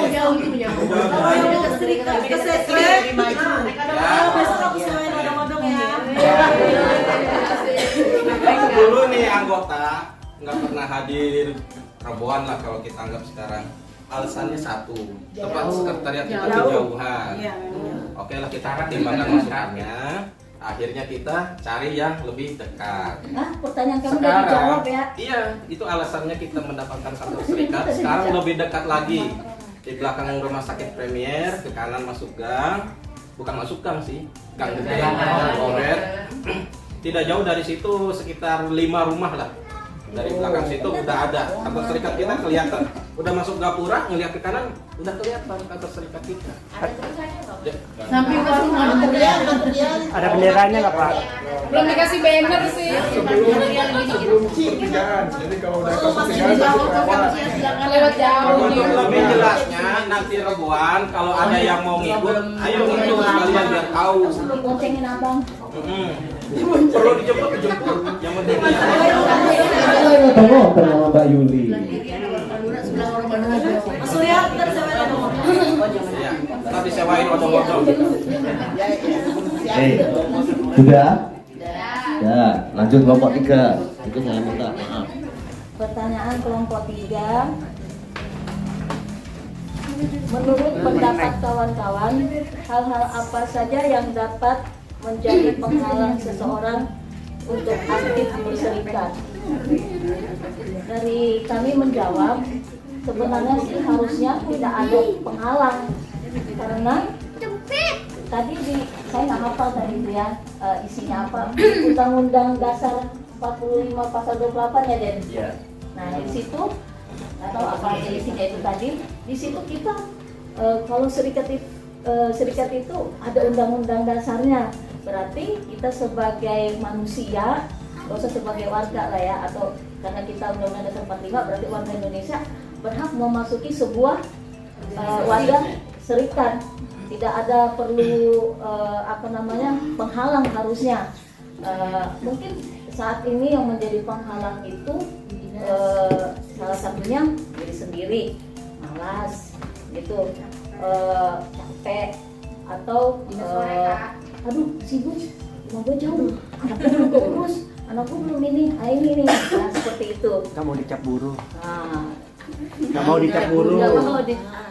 Jauh itu punya. Besok aku sewain odong-odong ya. Dulu nih anggota nggak pernah hadir robohan lah kalau kita anggap sekarang. Alasannya satu, tempat sekretariat kita kejauhan. Oke lah, kita pertimbangkan masyarakatnya. Akhirnya kita cari yang lebih dekat. Pertanyaan kamu udah dijawab ya. Iya, itu alasannya kita mendapatkan kantor serikat. Sekarang lebih dekat lagi. Di belakang rumah sakit Premier, ke kanan masuk gang. Bukan masuk gang sih, gang gede, Polres. Tidak jauh dari situ, sekitar 5 rumah lah. Dari belakang situ udah ada kantor serikat kita kelihatan. Udah masuk gapura, ngelihat ke kanan, udah kelihatan kantor serikat kita. Samping warung ada Ada benderanya nggak Pak? belum dikasih banner sih. Sebelum kerjaan, jadi kalau udah kasih kerjaan Lewat jauh. Lebih jelasnya nanti rebuan kalau ada yang mau ngikut, ayo ngikut sekalian biar tahu. Sebelum boncengin abang. Perlu dijemput. Yang penting Ngobrol sama Mbak Yuli. Mas Surya, ntar sewain odong-odong. ya, ntar disewain odong-odong. Sudah? Ya, lanjut kelompok 3. Itu saya minta maaf. Pertanyaan kelompok 3. Menurut pendapat kawan-kawan, hal-hal apa saja yang dapat menjadi penghalang seseorang untuk aktif berserikat? Dari kami menjawab, sebenarnya sih harusnya tidak ada penghalang, karena tadi saya nggak hafal tadi itu ya, isinya apa, Undang-Undang Dasar 45 pasal 28 ya Den? Iya. Nah di situ nggak tahu apa aja isinya itu tadi. Di situ kita kalau serikat itu ada undang-undang dasarnya, berarti kita sebagai manusia, nggak usah sebagai warga lah ya, atau karena kita undang-undang dasar 45 berarti warga Indonesia berhak memasuki sebuah wadah serikat. Tidak ada perlu penghalang harusnya. Mungkin saat ini yang menjadi penghalang itu salah satunya diri sendiri, malas gitu, capek, atau aduh sibuk, rumah gue jauh, anakku belum keurus, anakku belum ini, ini, nah seperti itu. Nggak mau dicap buruh. Nah, Nggak mau dicap buruh.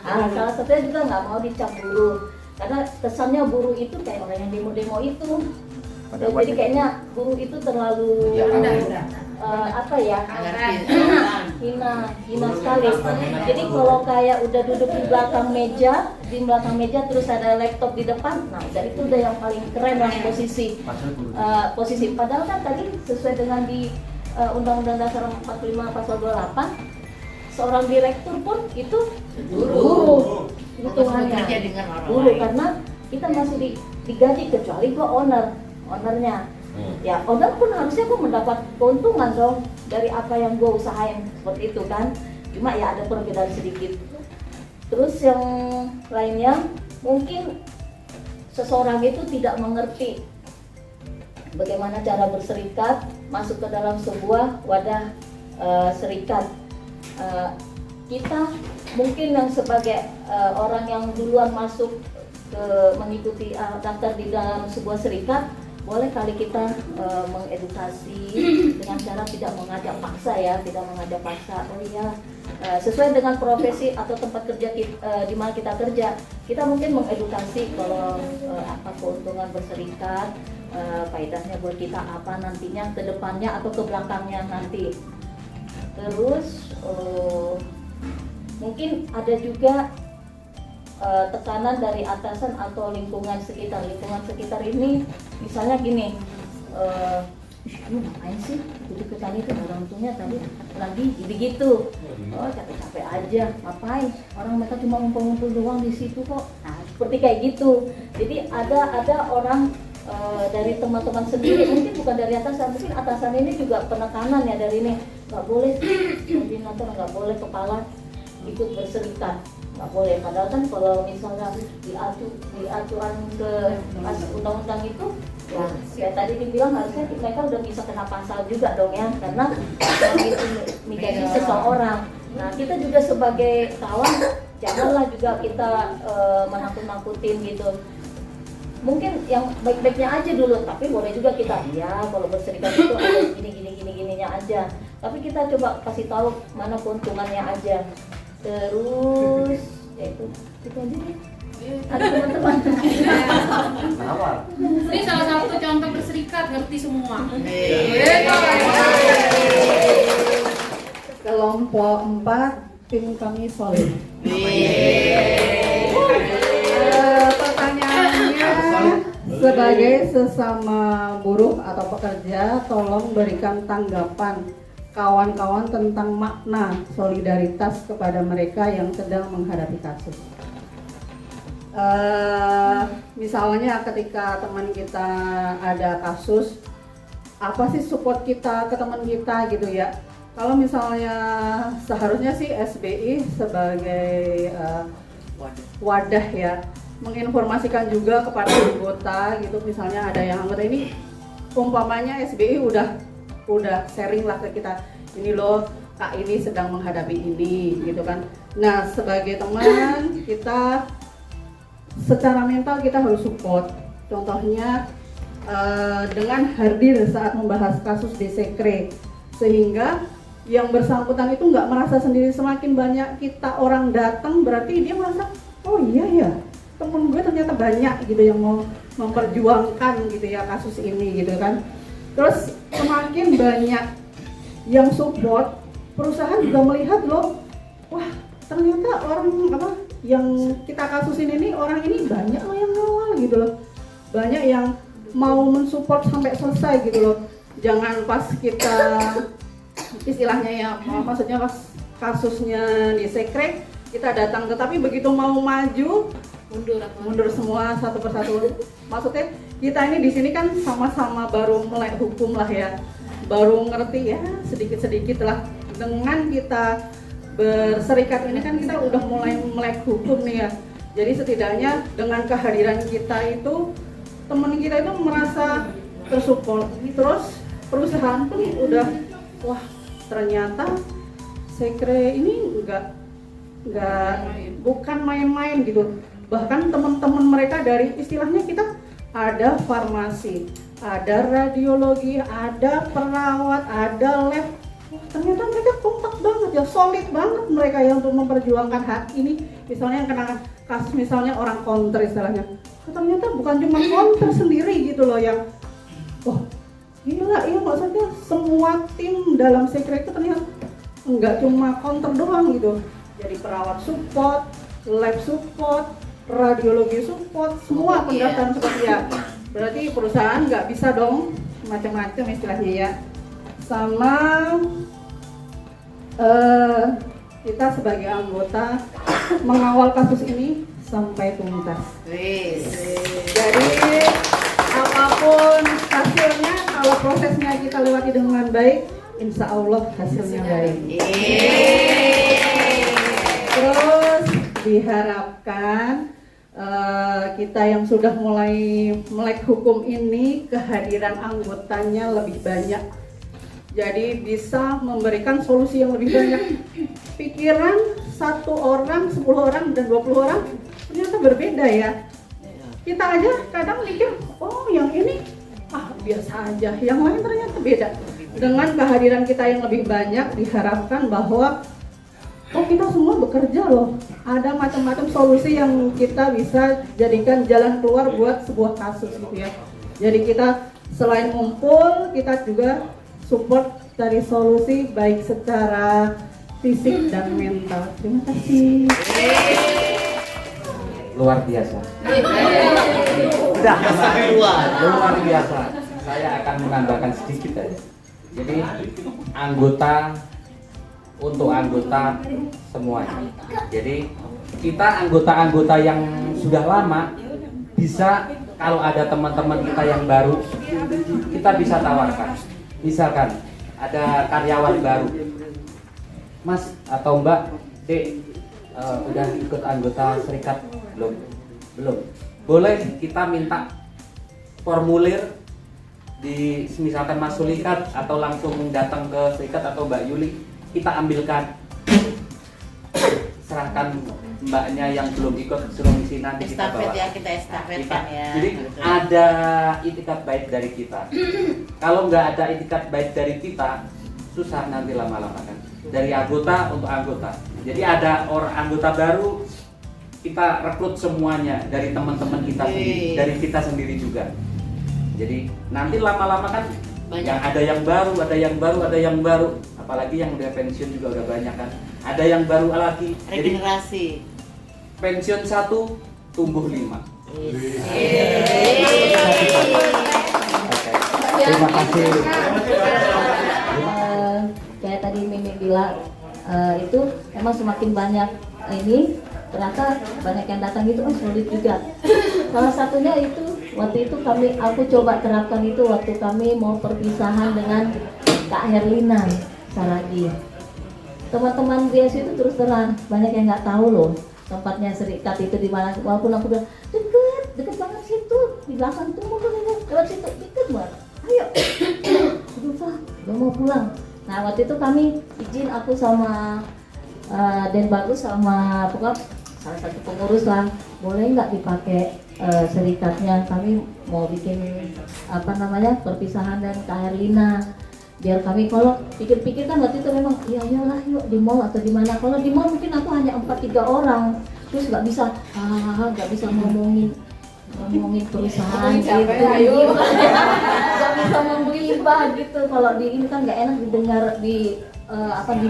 Salah satunya juga nggak mau dicap buruh, karena kesannya buruh itu kayak orang yang demo-demo itu. Jadi kayaknya buruh itu terlalu hina sekali. Jadi kalau kayak udah duduk di belakang meja terus ada laptop di depan, nah itu udah yang paling keren lah posisi. Padahal kan tadi sesuai dengan di Undang-Undang Dasar 45 pasal 28, seorang direktur pun itu buruh. Hitungannya buruh karena kita masih digaji, kecuali gua ownernya. Ya owner pun harusnya gue mendapat keuntungan dong dari apa yang gue usahain, seperti itu kan. Cuma ya ada perbedaan sedikit. Terus yang lainnya, mungkin seseorang itu tidak mengerti bagaimana cara berserikat, masuk ke dalam sebuah wadah serikat. Kita mungkin yang sebagai orang yang duluan masuk mengikuti daftar di dalam sebuah serikat, boleh kali kita mengedukasi dengan cara tidak mengajak paksa ya, tidak mengajak paksa. Oh iya, sesuai dengan profesi atau tempat kerja di mana kita kerja, kita mungkin mengedukasi kalau apa keuntungan berserikat, faedahnya buat kita apa nantinya ke depannya atau ke belakangnya nanti. Terus mungkin ada juga tekanan dari atasan atau lingkungan sekitar. Lingkungan sekitar ini misalnya gini, lu ngapain sih ikut-ikutan itu, orang tuanya tadi lagi gitu, oh capek-capek aja, ngapain, orang mereka cuma ngumpul-ngumpul doang di situ kok. Nah seperti kayak gitu. Jadi ada orang dari teman-teman sendiri, mungkin bukan dari atasan, mungkin atasan ini juga penekanan ya dari ini, nggak boleh koordinator, nggak boleh kepala ikut berserikat. nggak boleh. Padahal kan kalau misalnya di aturan ke pas undang-undang itu, ya kayak tadi dibilang harusnya mereka udah bisa kena pasal juga dong ya, karena menjadi seseorang. Nah kita juga sebagai kawan janganlah juga kita menakut-nakutin gitu. Mungkin yang baik-baiknya aja dulu, tapi boleh juga kita ya kalau berserikat itu ada gini-gininya aja. Tapi kita coba kasih tahu mana keuntungannya aja. Terus ya itu aja deh. Ada teman-teman. Ini salah satu contoh berserikat, ngerti semua. Kelompok 4, tim kami solid. Pertanyaannya, sebagai sesama buruh atau pekerja, tolong berikan tanggapan kawan-kawan tentang makna solidaritas kepada mereka yang sedang menghadapi kasus. Misalnya ketika teman kita ada kasus, apa sih support kita ke teman kita gitu ya. Kalau misalnya seharusnya sih SBI sebagai wadah ya, menginformasikan juga kepada anggota gitu. Misalnya ada yang anggota ini, umpamanya SBI udah sharing lah ke kita, ini loh Kak ini sedang menghadapi ini gitu kan. Nah sebagai teman kita secara mental kita harus support. Contohnya dengan hadir saat membahas kasus di Sekre, sehingga yang bersangkutan itu nggak merasa sendiri. Semakin banyak kita orang datang berarti dia merasa oh iya ya temen gue ternyata banyak gitu yang mau memperjuangkan gitu ya kasus ini gitu kan. Terus semakin banyak yang support, perusahaan juga melihat loh, wah ternyata orang apa yang kita kasusin ini, orang ini banyak loh yang ngawal gitu loh, banyak yang mau mensupport sampai selesai gitu loh. Jangan pas kita istilahnya ya, maksudnya pas kasusnya di Sekre kita datang, tetapi begitu mau maju mundur semua satu persatu. Maksudnya kita ini di sini kan sama-sama baru melek hukum lah ya, baru ngerti ya sedikit-sedikit lah. Dengan kita berserikat ini kan kita udah mulai melek hukum nih ya. Jadi setidaknya dengan kehadiran kita itu teman kita itu merasa tersupport. Terus perusahaan pun udah wah ternyata Sekre ini bukan main-main gitu. Bahkan teman-teman mereka dari istilahnya kita ada farmasi, ada radiologi, ada perawat, ada lab. Wah, ternyata mereka kompak banget ya, solid banget mereka yang untuk memperjuangkan hak ini. Misalnya yang kena kasus misalnya orang counter istilahnya, ternyata bukan cuma counter sendiri gitu loh yang wah gila ya, maksudnya semua tim dalam Sekre itu ternyata enggak cuma counter doang gitu. Jadi perawat support, lab support, radiologi support, semua pendaftaran seperti ya. Berarti perusahaan nggak bisa dong macam-macam istilahnya ya. Sama kita sebagai anggota mengawal kasus ini sampai tuntas. Jadi apapun hasilnya, kalau prosesnya kita lewati dengan baik, insya Allah hasilnya baik. Terus diharapkan kita yang sudah mulai melek hukum ini, kehadiran anggotanya lebih banyak. Jadi bisa memberikan solusi yang lebih banyak. Pikiran 1 orang, 10 orang, dan 20 orang ternyata berbeda ya. Kita aja kadang mikir, oh yang ini biasa aja, yang lain ternyata beda. Dengan kehadiran kita yang lebih banyak, diharapkan bahwa kita semua bekerja loh. Ada macam-macam solusi yang kita bisa jadikan jalan keluar buat sebuah kasus gitu ya. Jadi kita selain ngumpul, kita juga support dari solusi baik secara fisik dan mental. Terima kasih. Luar biasa. Luar biasa. Saya akan menambahkan sedikit aja. Jadi untuk anggota semuanya. Jadi kita anggota-anggota yang sudah lama bisa, kalau ada teman-teman kita yang baru, kita bisa tawarkan. Misalkan ada karyawan baru, Mas atau Mbak, Dek, udah ikut anggota serikat belum? Belum. Boleh kita minta formulir misalkan Mas Sulikat atau langsung datang ke serikat atau Mbak Yuli, kita ambilkan, serahkan mbaknya yang belum ikut, suruh ngisi, nanti kita bawa. Kita estafetkan ya. Jadi ada itikat baik dari kita. Kalau nggak ada itikat baik dari kita, susah nanti lama-lama kan. Dari anggota untuk anggota. Jadi ada orang anggota baru, kita rekrut semuanya dari teman-teman kita sendiri, dari kita sendiri juga. Jadi nanti lama-lama kan yang ada yang baru, ada yang baru, apalagi yang udah pensiun juga udah banyak kan. Ada yang baru lagi. Regenerasi. Jadi pensiun 1 tumbuh 5. Terima kasih. Kayak tadi Mimi bilang, itu emang semakin banyak ini, ternyata banyak yang datang itu sulit juga. Salah satunya itu waktu itu aku coba terapkan itu waktu kami mau perpisahan dengan Kak Herlina Saragi. Teman-teman BSU itu terus terang banyak yang nggak tahu loh tempatnya serikat itu di mana. Walaupun aku bilang deket banget situ, di belakang tuh mau lewat situ, deket banget. Ayo, aduh Pak, udah mau pulang. Nah waktu itu kami izin, aku sama Den Bagus sama pokoknya salah satu pengurus lah, boleh nggak dipakai serikatnya, kami mau bikin perpisahan dan Kak Herlina, biar kami kalau pikir-pikir kan waktu itu memang iyalah yuk di mall atau di mana. Kalau di mall mungkin aku hanya 4-3 orang, terus nggak bisa ngomongin perusahaan gitu, nggak bisa menggibah gitu. Kalau di ini kan nggak enak didengar di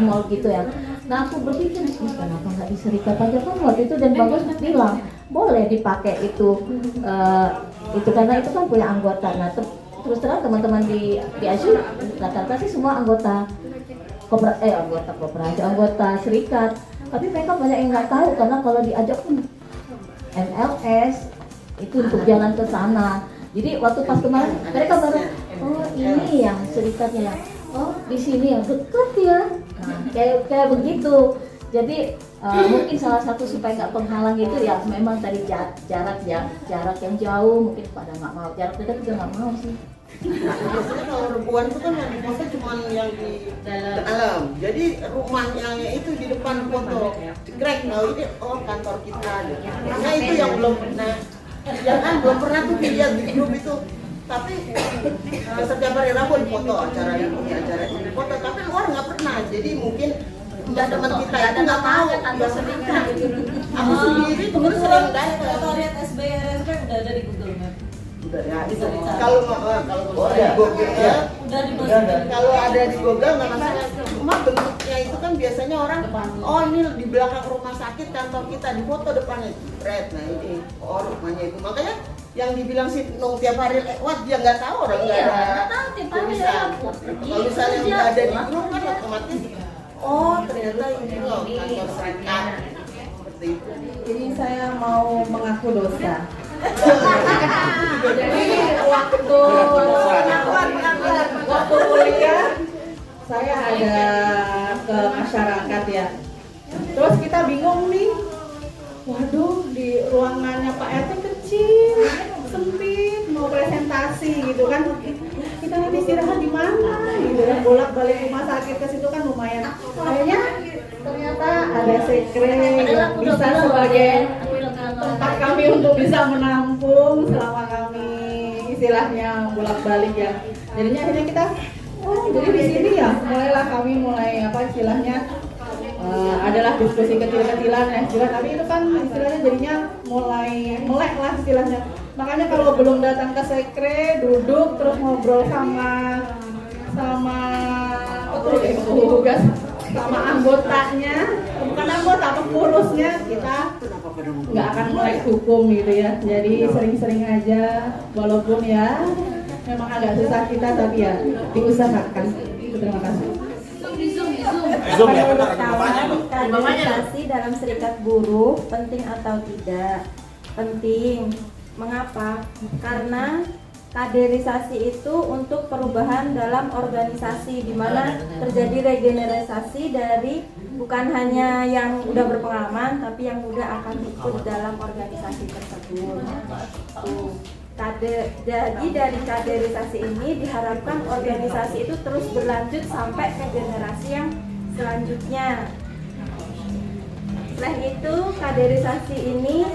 mall gitu ya. Nah aku berpikir kenapa nggak di serikat aja, kan waktu itu Dan Bagus bilang boleh dipakai itu karena itu kan punya anggota. Nah terus terang teman-teman di ASU rata-rata sih semua anggota koperasi, anggota serikat. Tapi mereka banyak yang nggak tahu karena kalau diajak pun MLS itu untuk jalan ke sana. Jadi waktu pas kemarin mereka baru ini yang serikatnya, di sini yang dekat ya. Nah, kayak begitu. Jadi mungkin salah satu supaya nggak penghalang itu ya memang tadi jarak yang jauh, mungkin pada nggak mau, jarak dekat juga nggak mau sih. Biasanya kalau ribuan itu kan yang difoto cuma yang di dalam. Jadi rumahnya itu di depan foto. Cekrek, ini kantor kita. Nah itu yang belum pernah. Belum pernah tuh dilihat di grup itu. Tapi setiap hari Rabu foto acara ini foto, tapi luar nggak pernah. Jadi mungkin teman kita itu nggak tahu atau serikat. Aku sendiri tuh sering datang. Kalau lihat SBRSP udah ada di Google Map. Udah ya, kalau di Google ya, kalau ada di Google nggak masalah. Cuma bentuknya itu kan biasanya orang, ini di belakang rumah sakit kantor kita, di foto depannya red. Nah ini rumahnya itu, makanya yang dibilang si Nung tiap hari lewat dia nggak tahu, orang nggak ada tulisan. Kalau misalnya nggak ada di grup kan otomatis ternyata ini loh kantor serikat seperti itu. Jadi saya mau mengaku dosa. Jadi waktu kuliah saya ada ke masyarakat ya. Terus kita bingung nih, waduh di ruangannya Pak RT kecil, sempit, mau presentasi gitu kan. Kita nanti istirahat di mana gitu kan, bolak-balik rumah sakit ke situ kan lumayan. Kayaknya ternyata ada sekre bisa sebagai tempat kami untuk bisa menampung selama kami istilahnya bolak-balik ya. Jadinya akhirnya kita jadi di sini ya mulailah kami istilahnya adalah diskusi kecil-kecilan ya juga, tapi itu kan istilahnya jadinya mulai melek lah istilahnya. Makanya kalau belum datang ke sekre duduk terus ngobrol sama tugas sama anggotanya, bukan anggota, pengurusnya, kita nggak akan melek hukum gitu ya. Jadi sering-sering aja, walaupun ya memang agak susah kita, tapi ya diusahakan. Terima kasih. Menurut kawan, kaderisasi dalam serikat buruh penting atau tidak? Penting. Mengapa? Karena kaderisasi itu untuk perubahan dalam organisasi, di mana terjadi regenerasi dari bukan hanya yang udah berpengalaman, tapi yang udah akan ikut dalam organisasi tersebut. Jadi dari kaderisasi ini diharapkan organisasi itu terus berlanjut sampai ke generasi yang selanjutnya. Selain itu, kaderisasi ini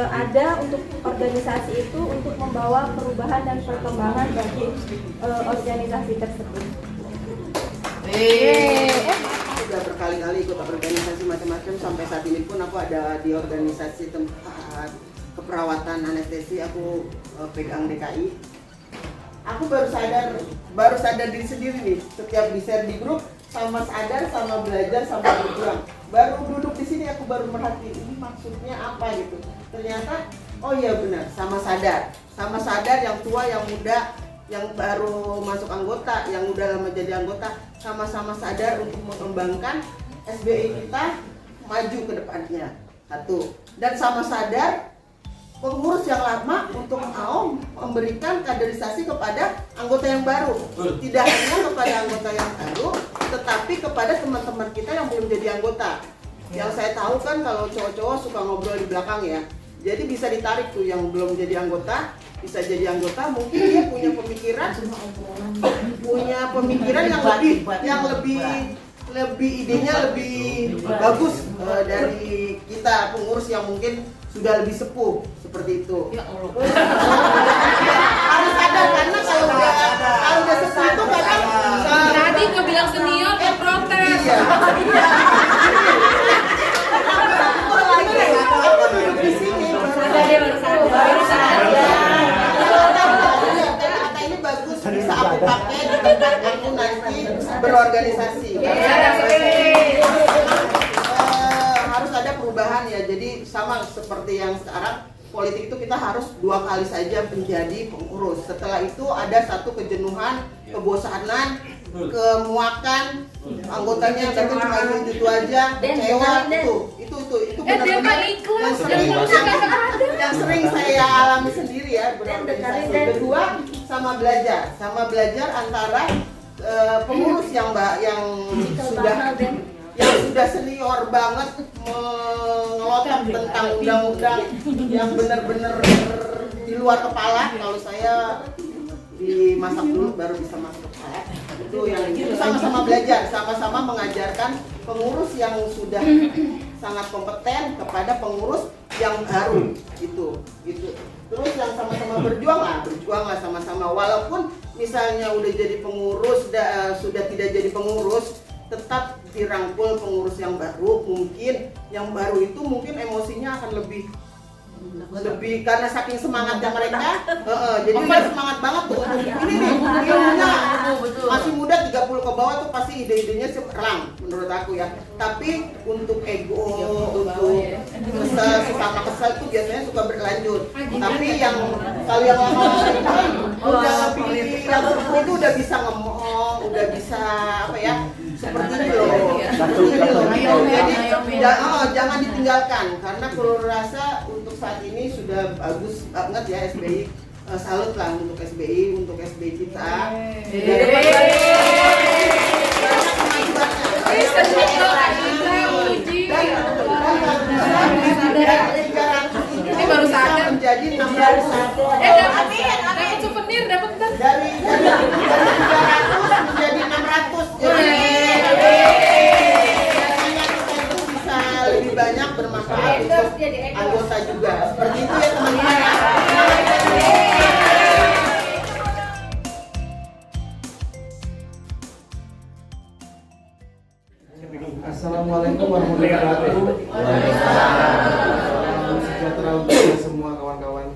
ada untuk organisasi itu untuk membawa perubahan dan perkembangan bagi organisasi tersebut. Sudah berkali-kali ikut organisasi macam-macam, sampai saat ini pun aku ada di organisasi tempat keperawatan anestesi, aku pegang DKI. Aku baru sadar diri sendiri nih, setiap di-share di grup sama sadar, sama belajar, sama berjuang. Baru duduk di sini aku baru merhatiin ini maksudnya apa gitu. Ternyata oh iya benar, sama sadar yang tua, yang muda, yang baru masuk anggota, yang udah lama jadi anggota, sama-sama sadar untuk mengembangkan SBI kita maju ke depannya. Satu. Dan sama sadar pengurus yang lama untuk mau memberikan kaderisasi kepada anggota yang baru. Tidak hanya kepada anggota yang baru, tetapi kepada teman-teman kita yang belum jadi anggota. Yang saya tahu kan kalau cowok-cowok suka ngobrol di belakang ya. Jadi bisa ditarik tuh yang belum jadi anggota, bisa jadi anggota, mungkin dia punya pemikiran yang lebih idenya lebih bagus dari kita pengurus yang mungkin sudah lebih sepuh seperti itu. Harus sadar karena kalau udah sepuh itu kadang Tadi gua bilang senior ke protes. Aku duduk di sini baru sadar. Kata ini bagus, bisa aku pakai di tempat aku nanti berorganisasi. Harus ada perubahan ya, jadi sama seperti yang sekarang politik itu kita harus 2 kali saja menjadi pengurus. Setelah itu ada satu kejenuhan, kebosanan, kemuakan, anggotanya datang cuma itu aja, kecewa itu benar-benar yang sering saya alami sendiri ya berorganisasi. Kedua sama belajar antara pengurus yang sudah senior banget mengelotok tentang undang-undang yang benar-benar di luar kepala. Kalau saya dimasak dulu baru bisa masuk kepala. Itu sama-sama belajar, sama-sama mengajarkan pengurus yang sudah sangat kompeten kepada pengurus yang baru gitu. Terus yang sama-sama berjuang lah sama-sama, walaupun misalnya udah jadi pengurus sudah tidak jadi pengurus, tetap dirangkul pengurus yang baru. Mungkin yang baru itu mungkin emosinya akan lebih karena saking semangatnya mereka, jadi mereka semangat banget tuh. Ini nih ilmunya masih muda 30 ke bawah tuh pasti ide-idenya serang menurut aku ya. Tapi untuk ego, untuk kesel itu biasanya suka berlanjut. Tapi yang kalau yang lama-lama itu kan udah lebih, yang sepuh itu udah bisa ngomong, udah bisa apa ya, seperti itu loh. Jadi jangan ditinggalkan, karena kalau rasa untuk saat ini sudah bagus banget ya SBI. Salut lah untuk SBI kita. Ini baru sadar menjadi 600. Dapat souvenir, dapat kan? Dari 300 menjadi 600. Jadi bisa lebih banyak bermanfaat untuk anggota juga. Seperti itu ya teman-teman. Assalamualaikum warahmatullahi wabarakatuh. Salam sejahtera untuk kita semua kawan-kawan.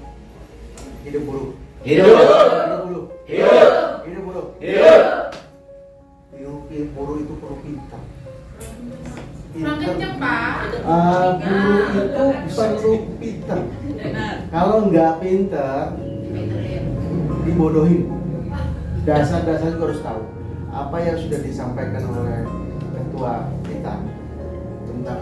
Hidup buruh. Hidup buruh. Hidup buruh. Hidup buruh itu perlu pintar. Kurang kenceng, Pak. Buruh itu perlu pintar. Kalau nggak pintar, dibodohin. Dasar-dasar juga harus tahu. Apa yang sudah disampaikan oleh ketua kita tentang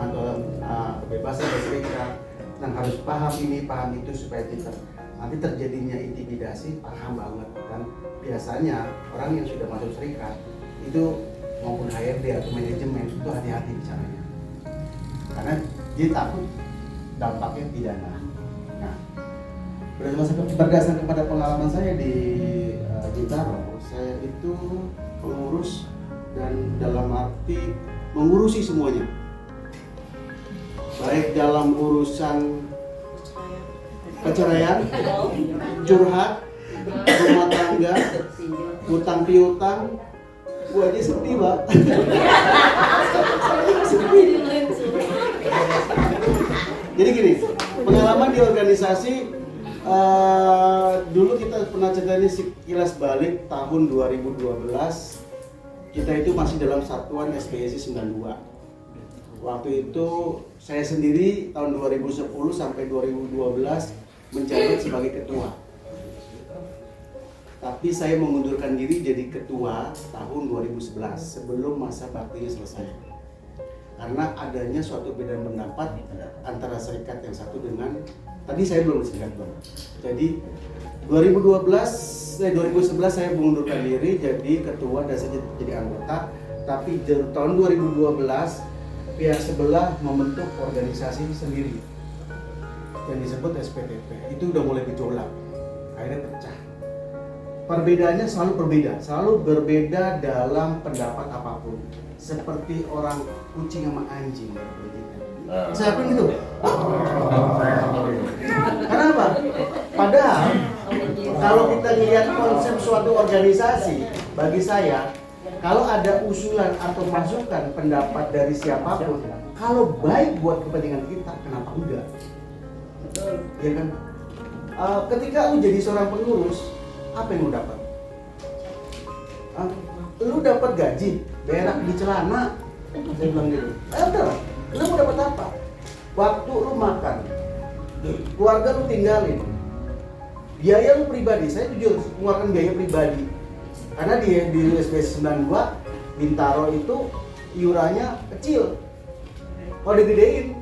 kebebasan berserikat, dan harus paham ini, paham itu supaya tidak nanti terjadinya intimidasi, paham banget. Dan biasanya orang yang sudah masuk serikat itu maupun HRD atau manajemen itu hati-hati bicaranya, karena dia takut dampaknya pidana. Nah, berdasarkan kepada pengalaman saya di Bintaro, saya itu pengurus dan dalam arti mengurusi semuanya, baik dalam urusan perceraian, curhat, rumah tangga, utang piutang. Gua aja sepi, Pak. Sepi. Jadi gini, pengalaman di organisasi dulu kita pernah cerita ini sekilas balik tahun 2012. Kita itu masih dalam satuan SBSI 92. Waktu itu saya sendiri tahun 2010 sampai 2012 menjabat sebagai ketua. Tapi saya mengundurkan diri jadi ketua tahun 2011 sebelum masa baktinya selesai. Karena adanya suatu perbedaan pendapat antara serikat yang satu dengan tadi saya belum serikat Bang. Jadi 2011 saya mengundurkan diri jadi ketua dan saya jadi anggota. Tapi tahun 2012 pihak sebelah membentuk organisasi sendiri yang disebut SPTP. Itu udah mulai gejolak, akhirnya pecah. Perbedaannya selalu berbeda dalam pendapat apapun. Seperti orang kucing sama anjing. Saya pun gitu. Karena apa? Padahal kalau kita lihat konsep suatu organisasi, bagi saya, kalau ada usulan atau masukan pendapat dari siapapun, kalau baik buat kepentingan kita, kenapa enggak? Ya kan? Ketika lu jadi seorang pengurus, apa yang lu dapat? Lu dapat gaji, berak di celana, saya bilang gitu. Udah, lu mau dapat apa? Waktu lu makan, keluarga lu tinggalin, biaya lu pribadi. Saya jujur mengeluarkan biaya pribadi, karena di SBSI 92 Bintaro itu iurannya kecil. Kalau digedein,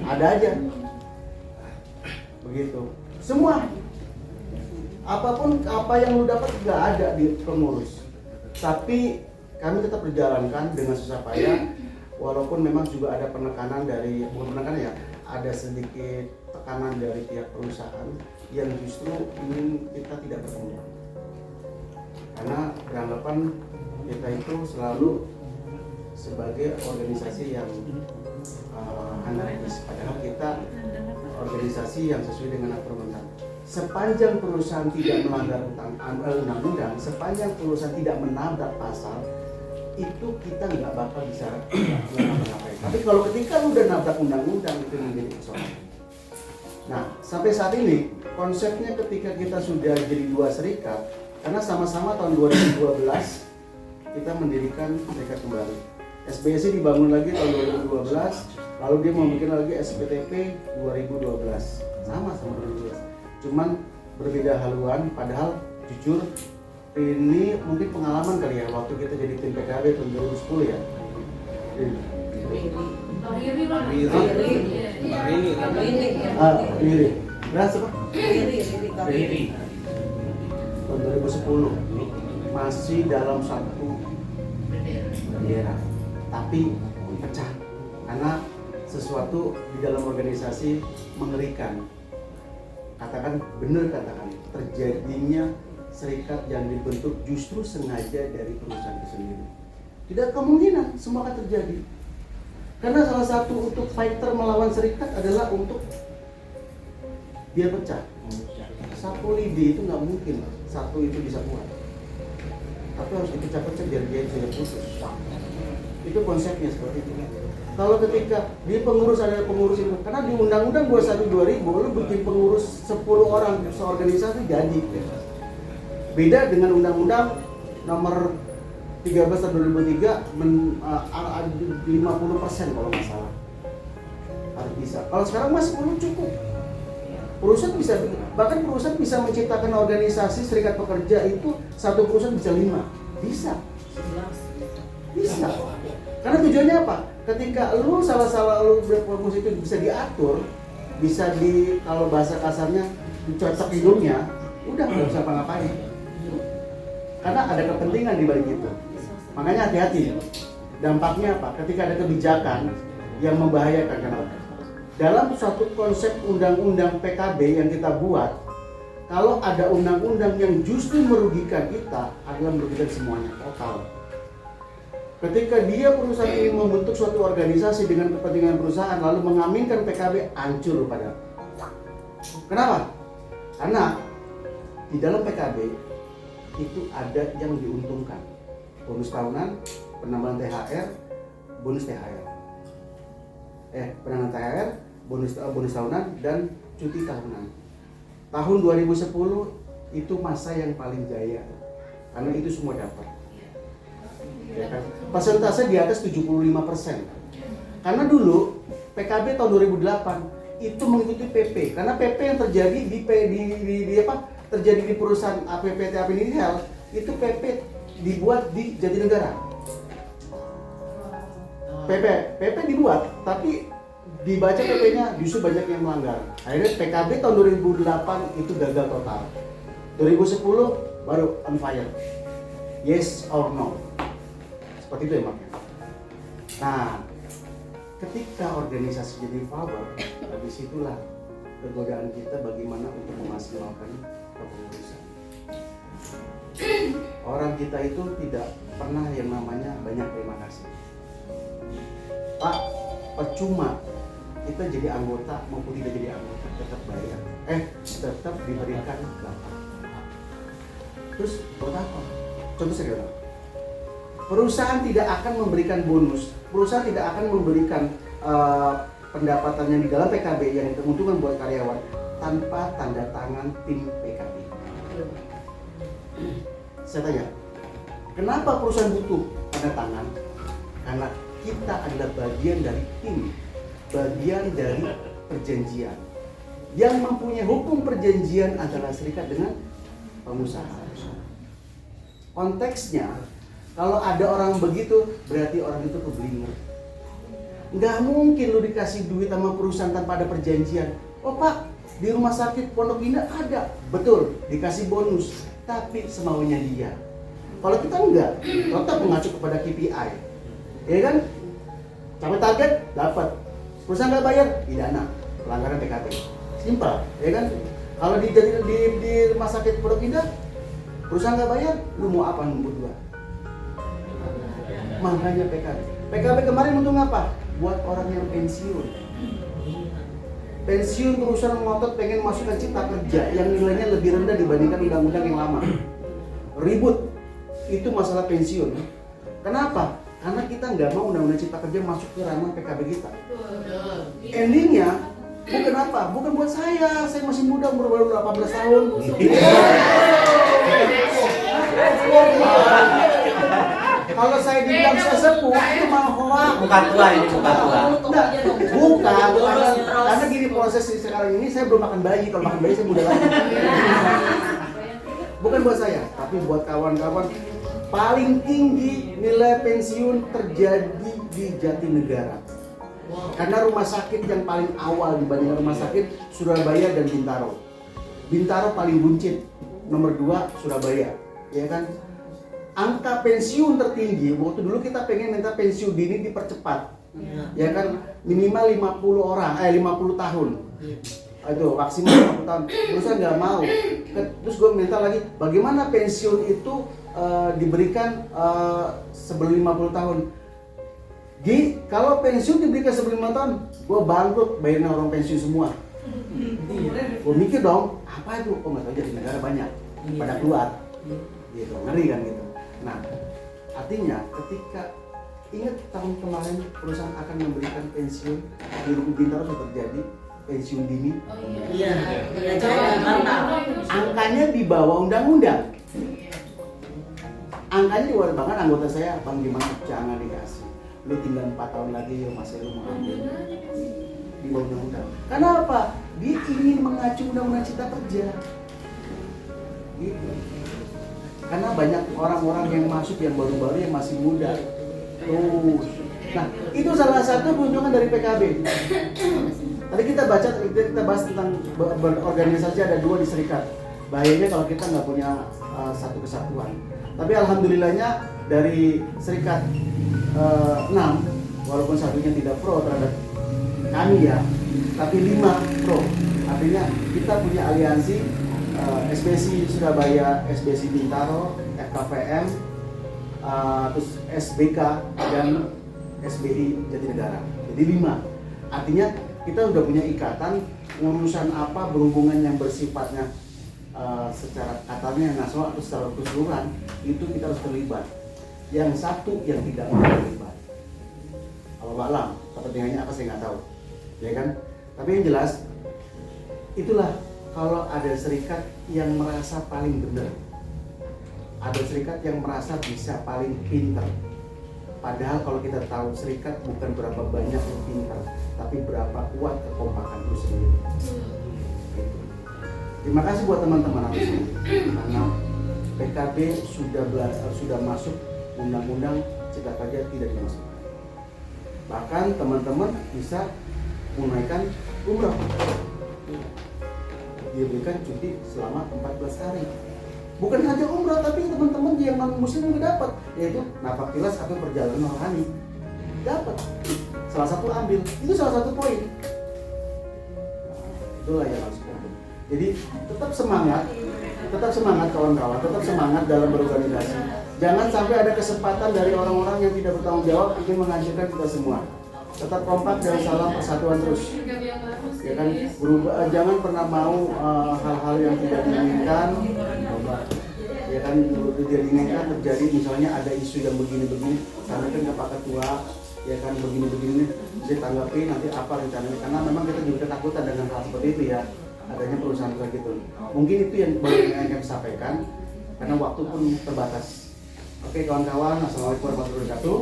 ada aja. Begitu. Semua. Apapun apa yang lu dapat nggak ada di pengurus. Tapi kami tetap berjalankan dengan susah payah, walaupun memang juga ada penekanan dari, bukan penekanan ya, ada sedikit tekanan dari pihak perusahaan yang justru ingin kita tidak berkembang. Karena beranggapan kita itu selalu sebagai organisasi yang anarkis, padahal kita organisasi yang sesuai dengan aturan. Sepanjang perusahaan tidak melanggar undang-undang, sepanjang perusahaan tidak menabrak pasal, itu kita nggak bakal bisa ngapain. Tapi kalau ketika udah nabrak undang-undang, itu menjadi persoalan. Nah, sampai saat ini konsepnya ketika kita sudah jadi dua serikat, karena sama-sama tahun 2012 kita mendirikan serikat kembali. SBSI dibangun lagi tahun 2012, lalu dia membuat lagi SPTP 2012, sama 2012. Cuman berbeda haluan, padahal jujur ini mungkin pengalaman kali ya waktu kita jadi tim PKB tahun 2010 ya. Riri. Berapa Pak? Riri. Tahun 2010 masih dalam satu daerah, tapi pecah karena sesuatu di dalam organisasi mengerikan. Katakan benar, katakan terjadinya serikat yang dibentuk justru sengaja dari perusahaan itu sendiri. Tidak kemungkinan semua akan terjadi. Karena salah satu untuk fighter melawan serikat adalah untuk dia pecah. Sapu lidi itu nggak mungkin satu itu bisa kuat. Tapi harus dipecah-pecah biar dia bisa putus. Itu konsepnya seperti itu. Kalau ketika di pengurus ada pengurus itu, karena di Undang-Undang 21/2000 lu bikin pengurus 10 orang seorganisasi jadi. Beda dengan Undang-Undang nomor 13 tahun 2003 50% kalau nggak salah. Harus bisa. Kalau sekarang masih belum cukup. Perusahaan bisa, bahkan perusahaan bisa menciptakan organisasi serikat pekerja itu satu perusahaan bisa 5. Bisa. Karena tujuannya apa? Ketika lu salah lu berpromosi itu bisa diatur, bisa kalau bahasa kasarnya dicocok hidungnya, udah nggak bisa apa-ngapain. Karena ada kepentingan di balik itu. Makanya hati-hati. Dampaknya apa? Ketika ada kebijakan yang membahayakan, kenapa? Dalam suatu konsep undang-undang PKB yang kita buat, kalau ada undang-undang yang justru merugikan kita, adalah merugikan semuanya, total. Ketika dia perusahaan ini membentuk suatu organisasi dengan kepentingan perusahaan lalu mengaminkan PKB, hancur pada. Kenapa? Karena di dalam PKB itu ada yang diuntungkan. Bonus tahunan, penambahan THR, bonus THR. Penambahan THR, bonus tahunan dan cuti tahunan. Tahun 2010 itu masa yang paling jaya. Karena itu semua dapat. Ya kan? Persentase di atas 75%. Karena dulu PKB tahun 2008 itu mengikuti PP. Karena PP yang terjadi terjadi di perusahaan APPT Apinihel itu PP dibuat di Jatinegara. PP dibuat, tapi dibaca PP-nya justru banyak yang melanggar. Akhirnya PKB tahun 2008 itu gagal total. 2010 baru on fire. Yes or no. Seperti itu ya makanya. Nah, ketika organisasi jadi power, dari situlah kegodaan kita bagaimana untuk memaksimalkan kepengurusan. Orang kita itu tidak pernah yang namanya banyak terima kasih. Pak, percuma kita jadi anggota maupun tidak jadi anggota tetap bayar. Tetap diberikan berapa. Terus buat apa? Contoh sederhana. Perusahaan tidak akan memberikan bonus, perusahaan tidak akan memberikan pendapatan yang di dalam PKB yang diuntungkan buat karyawan tanpa tanda tangan tim PKB. Saya tanya, kenapa perusahaan butuh tanda tangan? Karena kita adalah bagian dari tim, bagian dari perjanjian. Yang mempunyai hukum perjanjian adalah serikat dengan pengusaha. Konteksnya, kalau ada orang begitu, berarti orang itu keblinger. Nggak mungkin lu dikasih duit sama perusahaan tanpa ada perjanjian. Oh Pak, di rumah sakit Pondok Indah ada. Betul, dikasih bonus. Tapi semaunya dia. Kalau kita enggak, tetap mengacu kepada KPI. Ya kan? Capai target, dapat. Perusahaan nggak bayar, pidana. Pelanggaran PKB. Simpel, ya kan? Kalau di rumah sakit Pondok Indah, perusahaan nggak bayar, lu mau apa nunggu dua? Makanya PKB. PKB kemarin untung apa? Buat orang yang pensiun. Pensiun perusahaan ngotot pengen masukkan cipta kerja yang nilainya lebih rendah dibandingkan undang-undang yang lama. Ribut. Itu masalah pensiun. Kenapa? Karena kita nggak mau undang-undang cipta kerja masuk ke ranah PKB kita. Endingnya, bukan apa? Bukan buat saya masih muda, umur baru 18 tahun. Kalau saya dibilang sesepuh, itu malah hoak. Bukan tua ini, bukan tua. Bukan, karena gini proses sekarang ini saya belum makan bayi. Kalau makan bayi saya muda lagi. Bukan buat saya, tapi buat kawan-kawan. Paling tinggi nilai pensiun terjadi di Jatinegara. Karena rumah sakit yang paling awal dibandingkan rumah sakit Surabaya dan Bintaro. Bintaro paling buncit, nomor 2 Surabaya, ya kan? Angka pensiun tertinggi, waktu dulu kita pengen minta pensiun dini dipercepat, ya kan? Minimal 50 tahun, itu maksimal 50 tahun. Terus saya nggak mau, terus gue minta lagi, bagaimana pensiun itu diberikan sebelum 50 tahun? Kalau pensiun diberikan sebelum 5 tahun, gue bangkrut bayarin orang pensiun semua. Gue mikir dong, apa itu? Kok nggak tahu jadi negara banyak, pada keluar, gitu, ngeri kan gitu. Nah, artinya ketika ingat tahun kemarin perusahaan akan memberikan pensiun di Bintaro sudah terjadi pensiun dini. Oh iya. Angkanya di bawah undang-undang. Angkanya di bawah, bahkan anggota saya, Bang gimana jangan dikasih. Lu tinggal 4 tahun lagi ya masih lu mau ambil di bawah undang-undang. Karena apa? Dia ingin mengacu undang-undang cipta kerja. Gitu. Karena banyak orang-orang yang masuk yang baru-baru yang masih muda. Terus Nah, itu salah satu kunjungan dari PKB. Tadi kita bahas tentang berorganisasi ada 2 di serikat. Bahayanya kalau kita nggak punya satu kesatuan. Tapi alhamdulillahnya dari serikat 6, walaupun satunya tidak pro terhadap kami ya, tapi 5 pro. Artinya kita punya aliansi SBC Surabaya, SBC Bintaro, FKPM, terus SBK dan SBI Jatinegara. Jadi 5. Artinya kita udah punya ikatan urusan apa berhubungan yang bersifatnya secara katanya nasional atau secara keseluruhan itu kita harus terlibat. Yang satu yang tidak mau terlibat. Allah alam, kepentingannya apa saya nggak tahu, ya kan? Tapi yang jelas itulah kalau ada serikat yang merasa paling benar, ada serikat yang merasa bisa paling pintar. Padahal kalau kita tahu serikat bukan berapa banyak yang pintar, tapi berapa kuat kekompakan itu sendiri. Terima kasih buat teman-teman aku karena PKB sudah masuk undang-undang cegah pajak tidak dimasukkan. Bahkan teman-teman bisa menunaikan umrah. Diberikan cuti selama 14 hari. Bukan hanya umrah, tapi teman-teman yang non-muslim juga dapat, yaitu nafak tilas atau perjalanan rohani. Dapat. Salah satu ambil. Itu salah satu poin. Itulah yang harus kita. Jadi tetap semangat kawan-kawan, tetap semangat dalam berorganisasi. Jangan sampai ada kesempatan dari orang-orang yang tidak bertanggung jawab ingin menghancurkan kita semua. Tetap kompak dan salam persatuan terus. Ya kan, berubah, jangan pernah mau hal-hal yang tidak diinginkan. Ya kan, tidak diinginkan terjadi, misalnya ada isu yang begini-begini, karena kan Pak Ketua, ya kan begini-begini, saya tanggapi nanti apa rencananya, karena memang kita juga ketakutan dengan hal seperti itu ya. Adanya perusahaan kayak gitu. Mungkin itu yang baru yang kami sampaikan karena waktu pun terbatas. Oke kawan-kawan, assalamualaikum warahmatullahi wabarakatuh.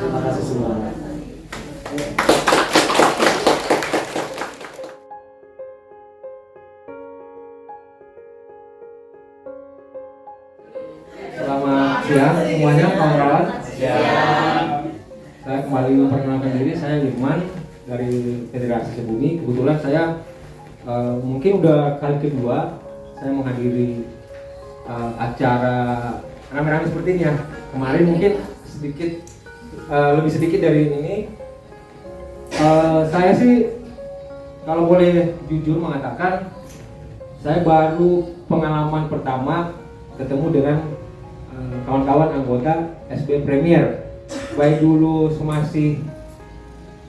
Terima kasih semua. Selamat siang semuanya kawan-kawan. Saya kembali memperkenalkan diri, saya Lirman dari Federasi Sebumi. Kebetulan saya mungkin udah kali kedua saya menghadiri acara rame-rame seperti ini ya. Kemarin mungkin lebih sedikit dari ini. Saya sih kalau boleh jujur mengatakan saya baru pengalaman pertama ketemu dengan kawan-kawan anggota SB Premier. Baik dulu masih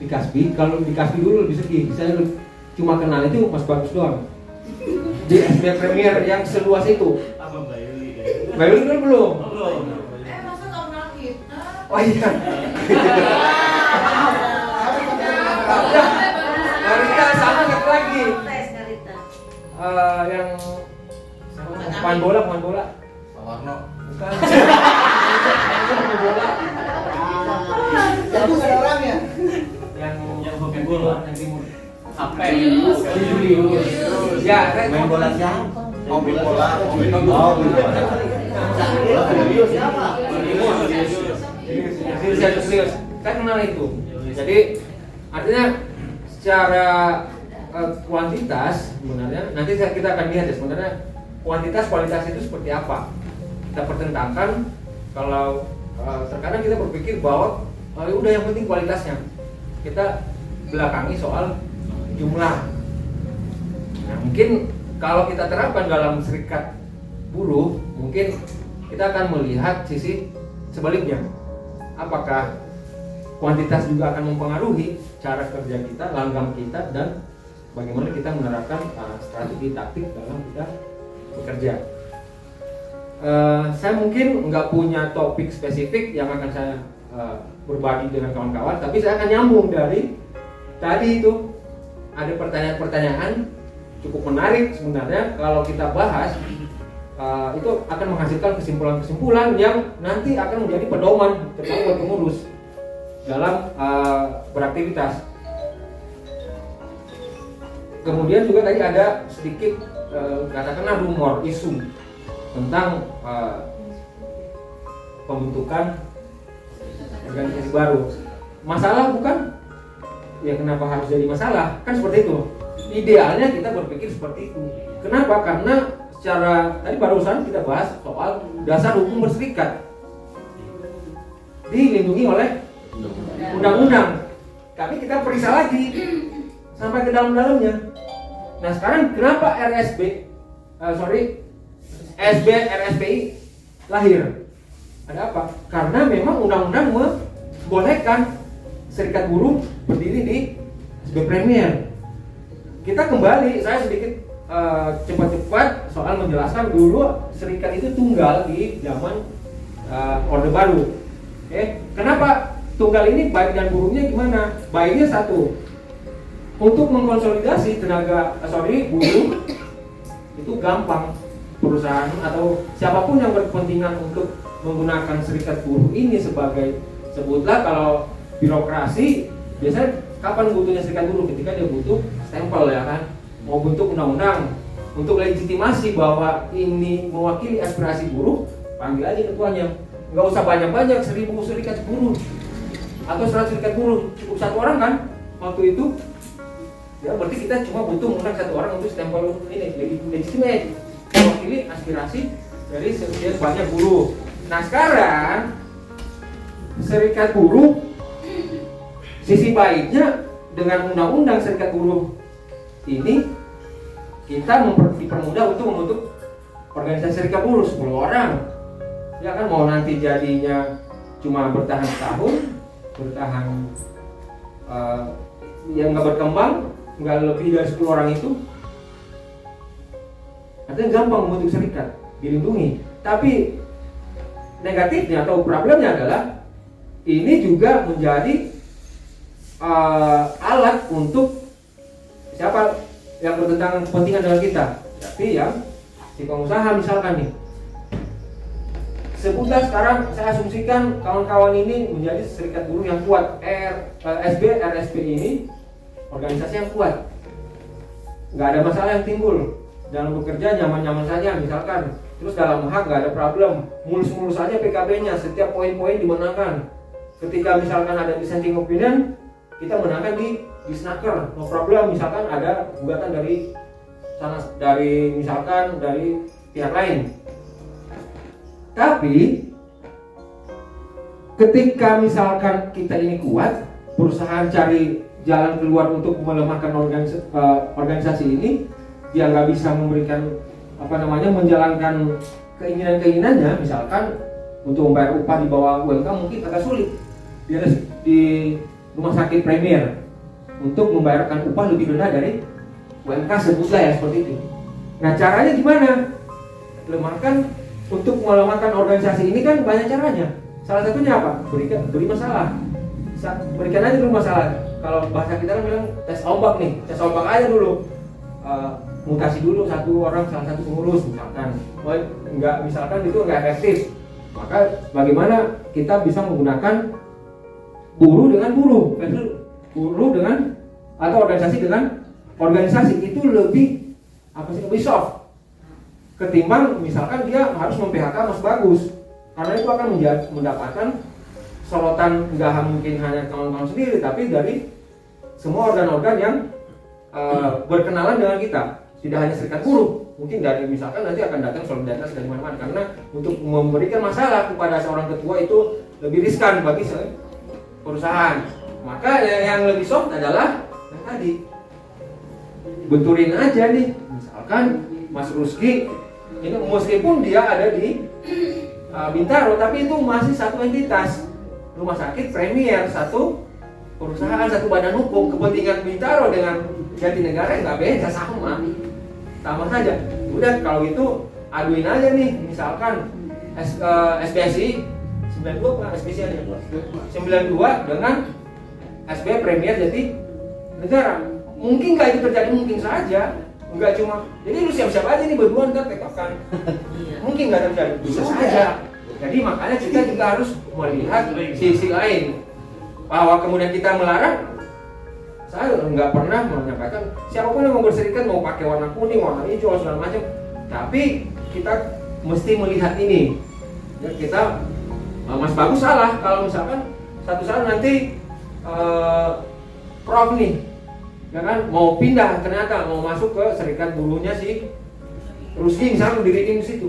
di Kasbi, kalau di Kasbi dulu lebih sedih. Saya cuma kenal itu Mas Bagus doang. Di SB Premier yang seluas itu. Apa Mbak Yuli? Mbak Yuli dulu belum? Belum. Masa nggak kenal kita? Oh iya. Karita sama satu lagi. Yang pemain bola. Pak Warno. Bukan. Pemain bola. Itu ada orangnya. Yang hobi bola yang timur. Apa? Julius. Ya, Main bola siapa? Hobi bola. Julius siapa? Julius. Kan kenal itu. Jadi artinya secara kuantitas sebenarnya nanti kita akan lihat ya sebenarnya kualitas itu seperti apa. Kita pertentangkan kalau terkadang kita berpikir bahwa udah yang penting kualitasnya. Kita belakangi soal jumlah. Nah, mungkin kalau kita terapkan dalam serikat buruh, mungkin kita akan melihat sisi sebaliknya. Apakah kuantitas juga akan mempengaruhi cara kerja kita, langgam kita, dan bagaimana kita menerapkan strategi taktik dalam kita bekerja. Saya mungkin nggak punya topik spesifik yang akan saya berbagi dengan kawan-kawan, tapi saya akan nyambung dari tadi itu. Ada pertanyaan-pertanyaan cukup menarik sebenarnya kalau kita bahas itu akan menghasilkan kesimpulan-kesimpulan yang nanti akan menjadi pedoman terutama buat pengurus dalam beraktivitas. Kemudian juga tadi ada sedikit katakanlah rumor, isu tentang pembentukan organisasi baru. masalah bukan? Ya kenapa harus jadi masalah? Kan seperti itu. Idealnya kita berpikir seperti itu. Kenapa? Karena secara tadi barusan kita bahas soal dasar hukum berserikat dilindungi oleh undang-undang. Tapi kita periksa lagi sampai ke dalam-dalamnya. Nah sekarang kenapa SBRSPI lahir? Ada apa? Karena memang undang-undang membolehkan serikat buruh berdiri di SB Premier. Kita kembali, saya sedikit cepat-cepat soal menjelaskan dulu serikat itu tunggal di zaman Orde Baru. Kenapa tunggal ini baik dan buruknya gimana? Baiknya satu, untuk mengkonsolidasi buruh itu gampang. Perusahaan atau siapapun yang berkepentingan untuk menggunakan serikat buruh ini sebagai, sebutlah kalau birokrasi, biasanya kapan butuhnya serikat buruh? Ketika dia butuh stempel, ya kan, mau bentuk undang-undang untuk legitimasi bahwa ini mewakili aspirasi buruh, panggil aja ketuanya. Nggak usah banyak-banyak, 1000 serikat buruh atau 100 serikat buruh, cukup satu orang kan waktu itu. Ya berarti kita cuma butuh mengundang satu orang untuk stempel ini legitimate, mewakili aspirasi dari sekian banyak buruh. Nah sekarang serikat buruh, sisi baiknya dengan undang-undang serikat buruh ini kita dipermudah untuk membentuk organisasi serikat buruh 10 orang. Ya kan, mau nanti jadinya cuma bertahan setahun, bertahan yang nggak berkembang, nggak lebih dari 10 orang itu, artinya gampang membentuk serikat, dilindungi. Tapi negatifnya atau problemnya adalah ini juga menjadi alat untuk siapa yang bertentangan kepentingan dengan kita. Tapi yang si pengusaha misalkan nih, sebutlah sekarang saya asumsikan kawan-kawan ini menjadi serikat buruh yang kuat, RSP ini organisasi yang kuat, nggak ada masalah yang timbul dalam bekerja, nyaman-nyaman saja misalkan. Terus dalam hak nggak ada problem, mulus-mulus saja PKB-nya, setiap poin-poin dimenangkan. Ketika misalkan ada dissenting opinion, kita menangkan di Snaker, no problem. Misalkan ada gugatan dari sana, misalkan dari pihak lain. Tapi ketika misalkan kita ini kuat, perusahaan cari jalan keluar untuk melemahkan organisasi ini, dia nggak bisa memberikan menjalankan keinginan-keinginannya, misalkan untuk membayar upah di bawah UMK mungkin agak sulit di rumah sakit Premier untuk membayarkan upah lebih rendah dari UMK, sebutlah ya seperti itu. Nah caranya gimana? Untuk melemahkan organisasi ini kan banyak caranya. Salah satunya apa? Beri masalah. Berikan aja dulu masalah. Kalau bahasa kita kan bilang tes ombak nih, tes ombak aja dulu. Mutasi dulu satu orang, salah satu pengurus misalkan. Misalkan itu nggak efektif. Maka bagaimana kita bisa menggunakan buruh dengan buruh dengan atau organisasi dengan organisasi, itu lebih soft ketimbang misalkan dia harus mem-PHK Mas Bagus, karena itu akan mendapatkan sorotan nggak mungkin hanya kawan-kawan sendiri, tapi dari semua organ-organ yang berkenalan dengan kita, tidak hanya serikat buruh, mungkin dari misalkan nanti akan datang solidaritas dari mana-mana, karena untuk memberikan masalah kepada seorang ketua itu lebih riskan bagi perusahaan. Maka yang lebih soft adalah yang tadi, benturin aja nih, misalkan Mas Ruski ini meskipun dia ada di Bintaro, tapi itu masih satu entitas, rumah sakit Premier, satu perusahaan, satu badan hukum. Kepentingan Bintaro dengan Jatinegara nggak beda, sama saja. Udah kalau gitu aduin aja nih, misalkan SBSI 92 kan, SBSI ada 92 dengan SB Premier Jatinegara. Mungkin nggak itu terjadi, mungkin saja. Enggak cuma, jadi lu siap-siap aja nih berdua ntar tekokan. Mungkin nggak terjadi, bisa saja. Jadi makanya kita juga harus melihat sisi lain. Bahwa kemudian kita melarang, saya nggak pernah menyampaikan siapapun yang mau berserikat mau pakai warna kuning, warna hijau, segala macam. Tapi kita mesti melihat ini. Ya, kita Mas Bagus salah kalau misalkan satu saat nanti Prof nih, ya kan, mau pindah ternyata mau masuk ke serikat buruhnya si Rusdi misalnya didiriin di situ.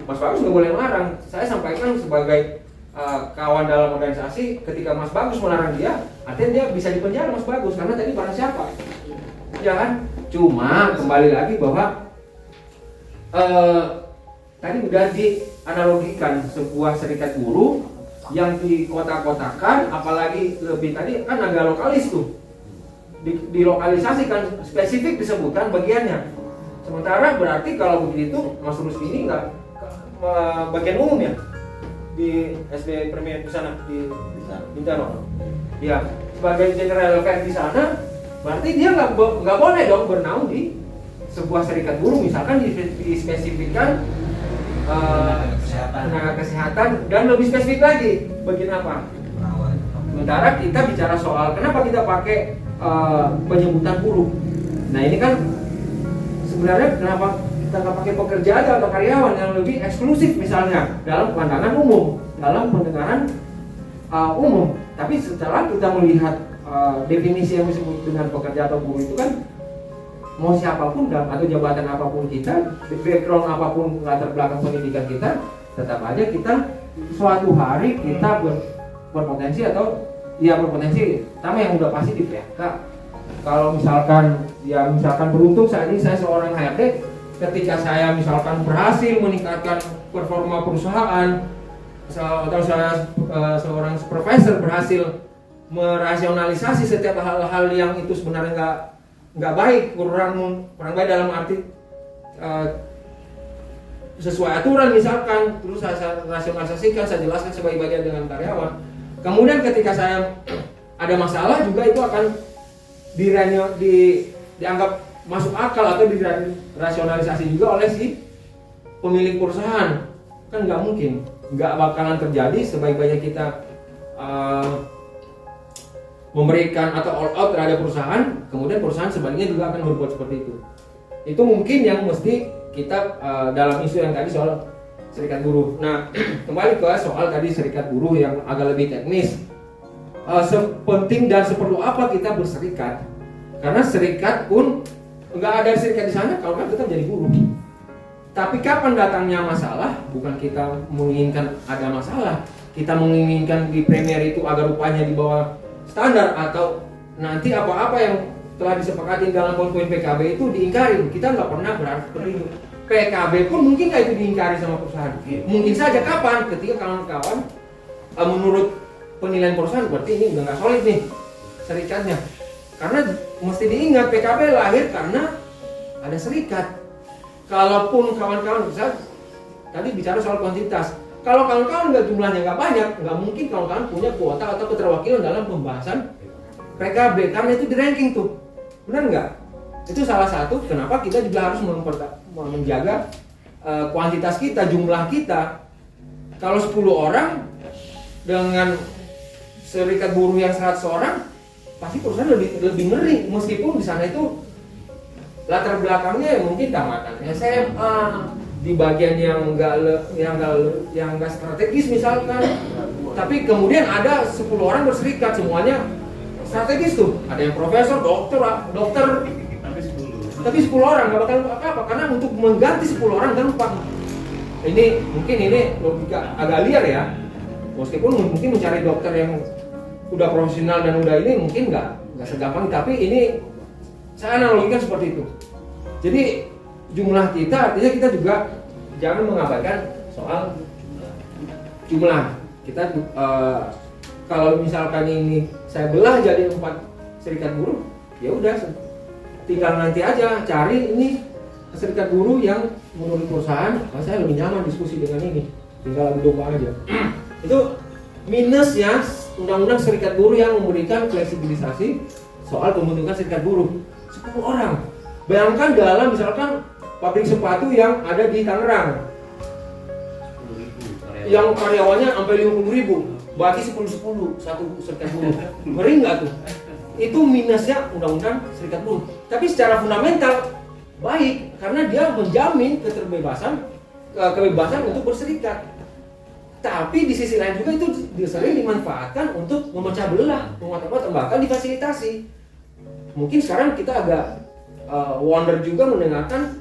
Mas Bagus nggak boleh melarang. Saya sampaikan sebagai kawan dalam organisasi, ketika Mas Bagus melarang dia, artinya dia bisa dipenjara Mas Bagus karena tadi barang siapa, ya kan? Cuma kembali lagi bahwa tadi udah dianalogikan sebuah serikat buruh yang dikotak-kotakan, apalagi lebih tadi kan agak lokalis tuh, dilokalisasikan, spesifik disebutkan bagiannya. Sementara berarti kalau begitu Mas Rusdi ini nggak bagian umum ya di SD Premier di sana di Bintaro. Ya, sebagai general affairs di sana, berarti dia nggak boleh dong bernaung di sebuah serikat buruh, misalkan dispesifikkan tenaga kesehatan dan lebih spesifik lagi bagian apa? Sementara kita bicara soal kenapa kita pakai penyebutan buruh. Nah ini kan sebenarnya kenapa kita nggak pakai pekerja aja atau karyawan yang lebih eksklusif misalnya dalam pandangan umum, dalam pendengaran umum. Tapi setelah kita melihat definisi yang disebut dengan pekerja atau buruh itu kan mau siapapun atau jabatan apapun kita, background apapun latar belakang pendidikan kita, tetap aja kita suatu hari kita berpotensi atau ya berpotensi, pertama yang udah pasti di PHK. Kalau misalkan beruntung saat ini saya seorang HRD, ketika saya misalkan berhasil meningkatkan performa perusahaan atau saya seorang supervisor berhasil merasionalisasi setiap hal-hal yang itu sebenarnya nggak baik, kurang baik dalam arti sesuai aturan misalkan, terus saya rasionalisasikan, saya jelaskan sebagai bagian dengan karyawan. Kemudian ketika saya ada masalah juga itu akan dianggap masuk akal atau dirasionalisasi juga oleh si pemilik perusahaan. Kan nggak mungkin, nggak bakalan terjadi sebaik-baiknya kita memberikan atau all out terhadap perusahaan, kemudian perusahaan sebaliknya juga akan berbuat seperti itu. Itu mungkin yang mesti kita dalam isu yang tadi soal serikat buruh. Nah, kembali ke soal tadi serikat buruh yang agak lebih teknis. Sepenting dan seperlu apa kita berserikat? Karena serikat pun nggak ada serikat di sana kalau kan kita jadi buruh. Tapi kapan datangnya masalah? Bukan kita menginginkan ada masalah, kita menginginkan di Premier itu agar upahnya di bawah standar atau nanti apa-apa yang telah disepakati dalam poin-poin PKB itu diingkari. Kita nggak pernah berarti PKB pun mungkin nggak itu diingkari sama perusahaan. Mungkin saja kapan? Ketika kawan-kawan menurut penilaian perusahaan berarti ini udah nggak solid nih serikatnya. Karena mesti diingat PKB lahir karena ada serikat. Kalaupun kawan-kawan bisa tadi bicara soal kuantitas. Kalau kawan-kawan jumlahnya nggak banyak, nggak mungkin kawan-kawan punya kuota atau keterwakilan dalam pembahasan PKB karena itu di ranking tuh, benar nggak? Itu salah satu kenapa kita juga harus menjaga kuantitas kita, jumlah kita. Kalau 10 orang dengan serikat buruh yang 100 orang, pasti perusahaan lebih ngeri, meskipun di sana itu latar belakangnya mungkin tamatan SMA, di bagian yang nggak strategis misalkan, tapi kemudian ada 10 orang berserikat semuanya strategis tuh, ada yang profesor, dokter, tapi 10 orang nggak bakal apa-apa karena untuk mengganti 10 orang gampang. Ini mungkin logika agak liar ya, meskipun mungkin mencari dokter yang udah profesional dan udah ini mungkin nggak segampang, tapi ini saya analogikan seperti itu. Jadi jumlah kita artinya kita juga jangan mengabaikan soal jumlah kita. Kalau misalkan ini saya belah jadi 4 serikat buruh, ya udah tinggal nanti aja cari ini serikat buruh yang menurut perusahaan saya lebih nyaman diskusi dengan ini, tinggal adu domba aja. Itu minusnya undang-undang serikat buruh yang memberikan fleksibilisasi soal pembentukan serikat buruh 10 orang. Bayangkan dalam misalkan pabrik sepatu yang ada di Tangerang yang karyawannya sampai 50.000, bagi 10 satu serikat buruh. Ngeri nggak tuh? Itu minusnya undang-undang serikat buruh. Tapi secara fundamental baik karena dia menjamin kebebasan untuk berserikat. Tapi di sisi lain juga itu sering dimanfaatkan untuk memecah belah, mengotak-otak, bahkan difasilitasi. Mungkin sekarang kita agak wonder juga mendengarkan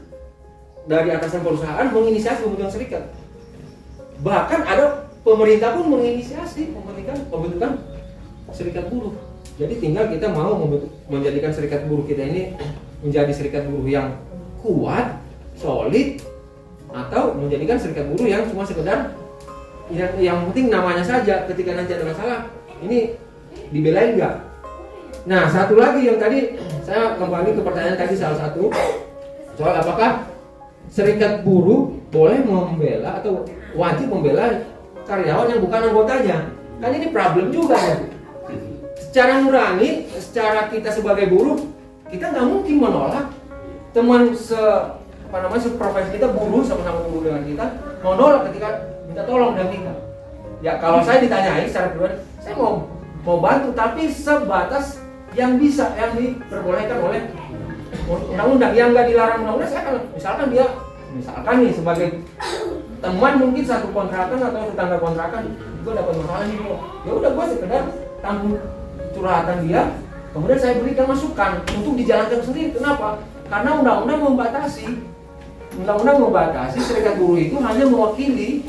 dari atasan perusahaan menginisiasi pembentukan serikat. Bahkan ada pemerintah pun menginisiasi pembentukan serikat buruh. Jadi tinggal kita mau menjadikan serikat buruh kita ini menjadi serikat buruh yang kuat, solid, atau menjadikan serikat buruh yang cuma sekedar yang penting namanya saja, ketika nanti ada masalah ini dibelain enggak. Nah, satu lagi yang tadi saya kembali ke pertanyaan tadi salah satu soal apakah serikat buruh boleh membela atau wajib membela karyawan yang bukan anggotanya. Kan ini problem juga ya. Secara nurani, secara kita sebagai buruh, kita nggak mungkin menolak teman seprofesi kita buruh sama-sama buruh dengan kita menolak ketika minta tolong dari kita. Ya kalau saya ditanyai secara pribadi, saya mau bantu tapi sebatas yang bisa, yang diperbolehkan oleh undang-undang. Yang nggak dilarang undang-undang, saya akan misalkan nih sebagai teman mungkin satu kontrakan atau tetangga kontrakan, gue dapat masalah nih, ya udah gue sekedar tanggung curhatan dia, kemudian saya berikan masukan untuk dijalankan sendiri. Kenapa? Karena undang-undang membatasi serikat buruh itu hanya mewakili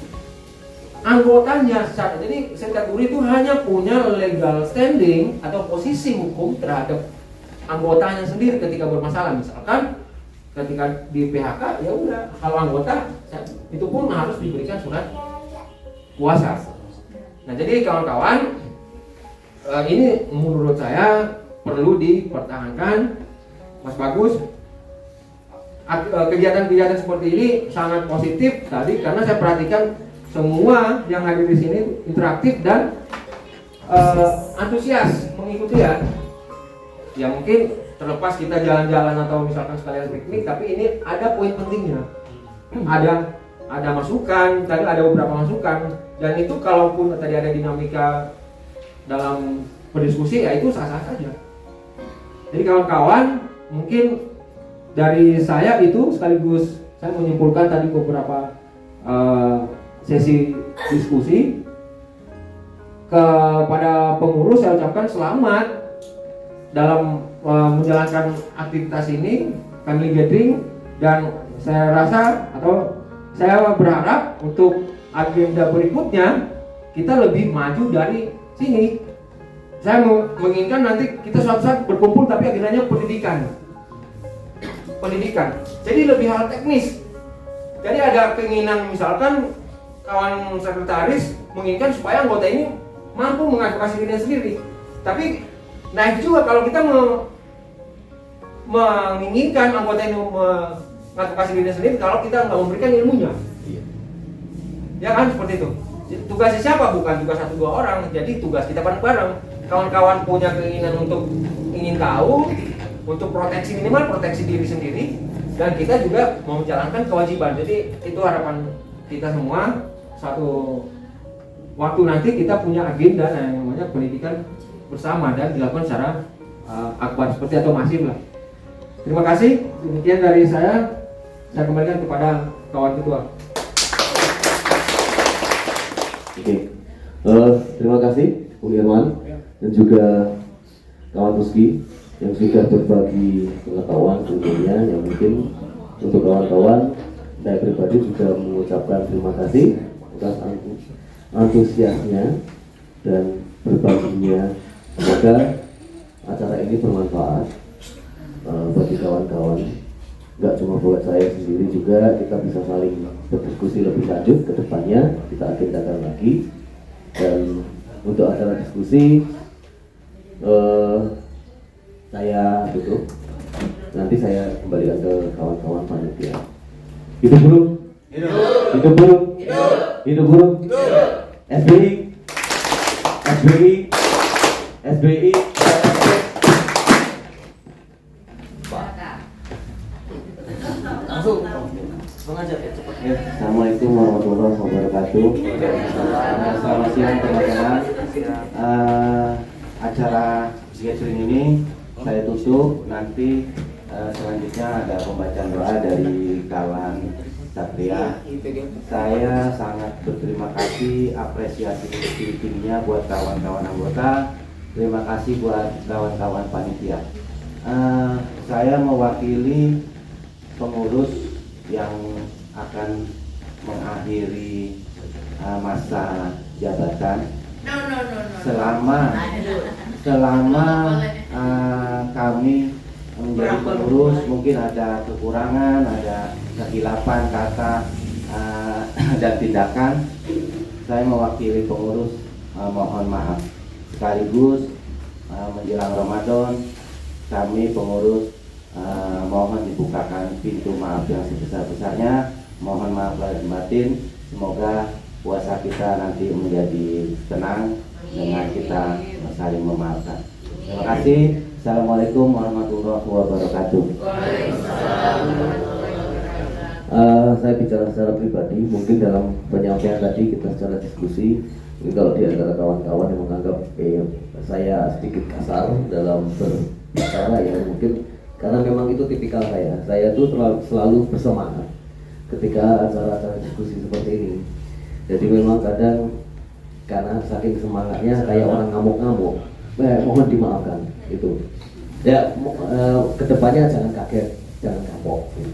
anggotanya. Jadi serikat buruh itu hanya punya legal standing atau posisi hukum terhadap anggotanya sendiri ketika bermasalah. Misalkan ketika di PHK, ya udah, kalau anggota itu pun harus diberikan surat kuasa. Nah, jadi kawan-kawan, ini menurut saya perlu dipertahankan, Mas Bagus. Kegiatan-kegiatan seperti ini sangat positif tadi karena saya perhatikan semua yang hadir di sini interaktif dan antusias mengikuti ya. Ya mungkin terlepas kita jalan-jalan atau misalkan sekalian piknik, tapi ini ada poin pentingnya. Ada masukan, tadi ada beberapa masukan, dan itu kalaupun tadi ada dinamika dalam berdiskusi, ya itu sah-sah saja. Jadi kawan-kawan, mungkin dari saya itu sekaligus saya menyimpulkan tadi beberapa sesi diskusi. Kepada pengurus saya ucapkan selamat dalam menjalankan aktivitas ini, family gathering, dan saya rasa atau saya berharap untuk agenda berikutnya kita lebih maju dari sini. Saya menginginkan nanti kita suatu saat berkumpul tapi agendanya pendidikan. Jadi lebih hal teknis. Jadi ada keinginan misalkan kawan sekretaris menginginkan supaya anggota ini mampu mengadvokasi dirinya sendiri. Tapi naik juga kalau kita menginginkan anggota ini mengadvokasi dirinya sendiri kalau kita nggak memberikan ilmunya. Ya kan, seperti itu. Tugasnya siapa? Bukan tugas 1-2 orang. Jadi tugas kita bareng-bareng. Kawan-kawan punya keinginan untuk ingin tahu, untuk proteksi, minimal proteksi diri sendiri, dan kita juga mau menjalankan kewajiban. Jadi itu harapan kita semua. Satu waktu nanti kita punya agenda yang namanya pendidikan bersama dan dilakukan secara akbar seperti atau masif lah. Terima kasih. Demikian dari saya kembalikan kepada kawan ketua. Oke, terima kasih Bung Irwan dan juga kawan Tuski yang sudah berbagi pengetahuan tentunya. Yang mungkin untuk kawan-kawan, saya pribadi juga mengucapkan terima kasih atas antusiasnya dan berbaginya. Semoga acara ini bermanfaat bagi kawan-kawan. Nggak cuma buat saya sendiri, juga kita bisa saling berdiskusi lebih lanjut ke depannya. Kita agendakan lagi. Dan untuk acara diskusi saya tutup. Nanti saya kembalikan ke kawan-kawan panitia. Hidup buruh. Hidup buruh. Hidup buruh. SBI. SBI. SBI. Langsung mengajar ya, cepat. Assalamualaikum warahmatullahi wabarakatuh. Selamat siang teman-teman. Acara gathering ini saya tutup. Nanti selanjutnya ada pembacaan doa dari kawan Satria. Saya sangat berterima kasih, apresiasi tingginya buat kawan-kawan anggota. Terima kasih buat kawan-kawan panitia. Saya mewakili pengurus yang akan mengakhiri masa jabatan. Selama kami menjadi pengurus mungkin ada kekurangan, ada kehilapan kata dan tindakan. Saya mewakili pengurus mohon maaf. Sekaligus menjelang Ramadan kami pengurus mohon dibukakan pintu maaf yang sebesar-besarnya. Mohon maaf lahir batin. Semoga puasa kita nanti menjadi tenang dengan kita saling memaafkan. Terima kasih. Assalamualaikum warahmatullahi wabarakatuh. Saya bicara secara pribadi, mungkin dalam penyampaian tadi kita secara diskusi, mungkin kalau di antara kawan-kawan yang menganggap saya sedikit kasar dalam berbicara, ya mungkin karena memang itu tipikal saya tuh selalu bersemangat ketika acara-acara diskusi seperti ini. Jadi memang kadang karena saking semangatnya kayak orang ngamuk-ngamuk, mohon dimaafkan itu. Ya kedepannya jangan kaget, jangan kapok. Gitu.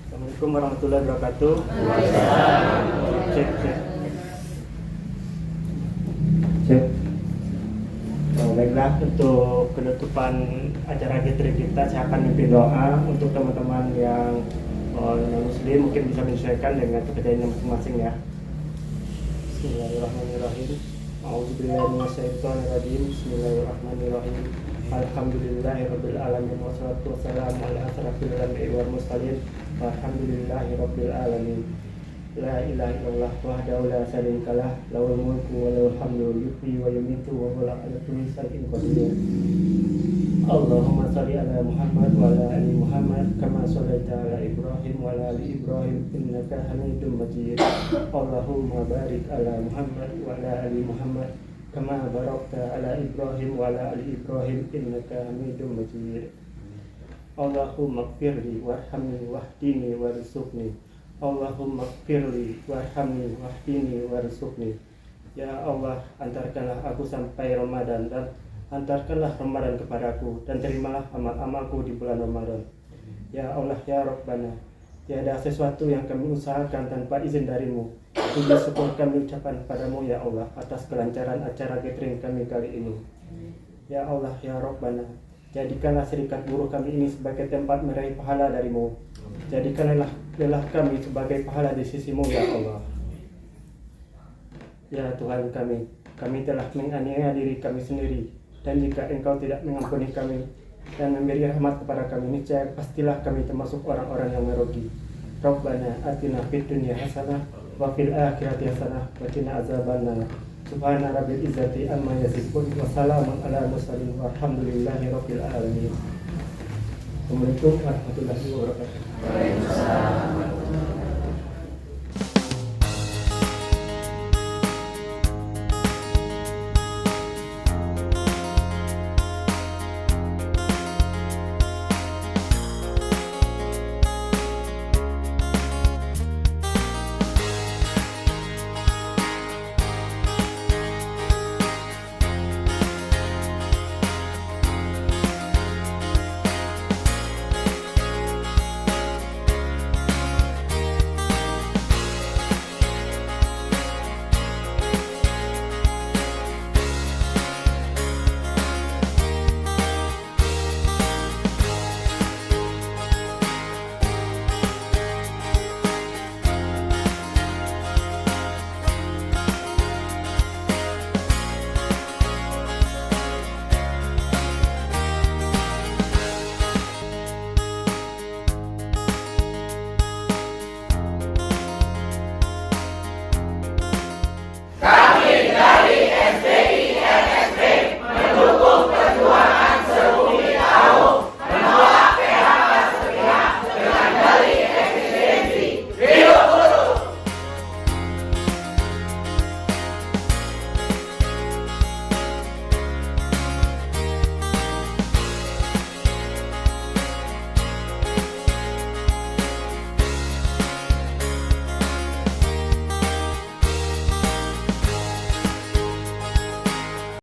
Assalamualaikum warahmatullahi wabarakatuh. Cek. Baiklah, untuk penutupan acara gathering kita, saya akan memimpin doa untuk teman-teman yang non-muslim, mungkin bisa menyesuaikan dengan kepercayaannya masing-masing ya. Bismillahirrahmanirrahim. A'udzubillahi minasyaitonirrajim. Bismillahirrahmanirrahim. Alhamdulillahirabbil alamin wassalatu wassalamu ala asrofil anbiya'i wal mursalin. Walhamdulillahirabbil alamin. La ilaha illallah wahdahu la syarikalah, lahul mulku wa lahul hamdu, yuhyi wa yumiitu wa huwa ala kulli syai'in qadir. Allahumma shalli ala Muhammad wa ala ali Muhammad kama shallaita ala Ibrahim wa ala ali Ibrahim innaka Hamidum Majid. Allahumma barik ala Muhammad wa ala ali Muhammad kama barakta ala Ibrahim wa ala ali Ibrahim innaka Hamidum Majid. Allahumma ighfirli warhamni wahdini warzuqni. Allahumma ighfirli warhamni wahdini warzuqni. Ya Allah, antarkanlah aku sampai Ramadan dan antarkanlah Ramadan kepadaku dan terimalah amal-amalku di bulan Ramadan. Ya Allah, ya Rabbana, tiada sesuatu yang kami usahakan tanpa izin darimu. Puji syukur kami ucapkan padamu ya Allah atas kelancaran acara gathering kami kali ini. Ya Allah, ya Rabbana, jadikanlah serikat buruh kami ini sebagai tempat meraih pahala darimu. Jadikanlah lelah kami sebagai pahala di sisimu ya Allah. Ya Tuhan kami telah menganiaya diri kami sendiri. Dan jika engkau tidak mengampuni kami dan memberi rahmat kepada kami, niscaya pastilah kami termasuk orang-orang yang merugi. Rabbana atina fid dunya hasanah wa fil akhirati hasanah wa qina azabannar. Subhana rabbil izzati amma yasifun wa salamun ala mursalin walhamdulillahi rabbil alamin. Assalamualaikum warahmatullahi wabarakatuh.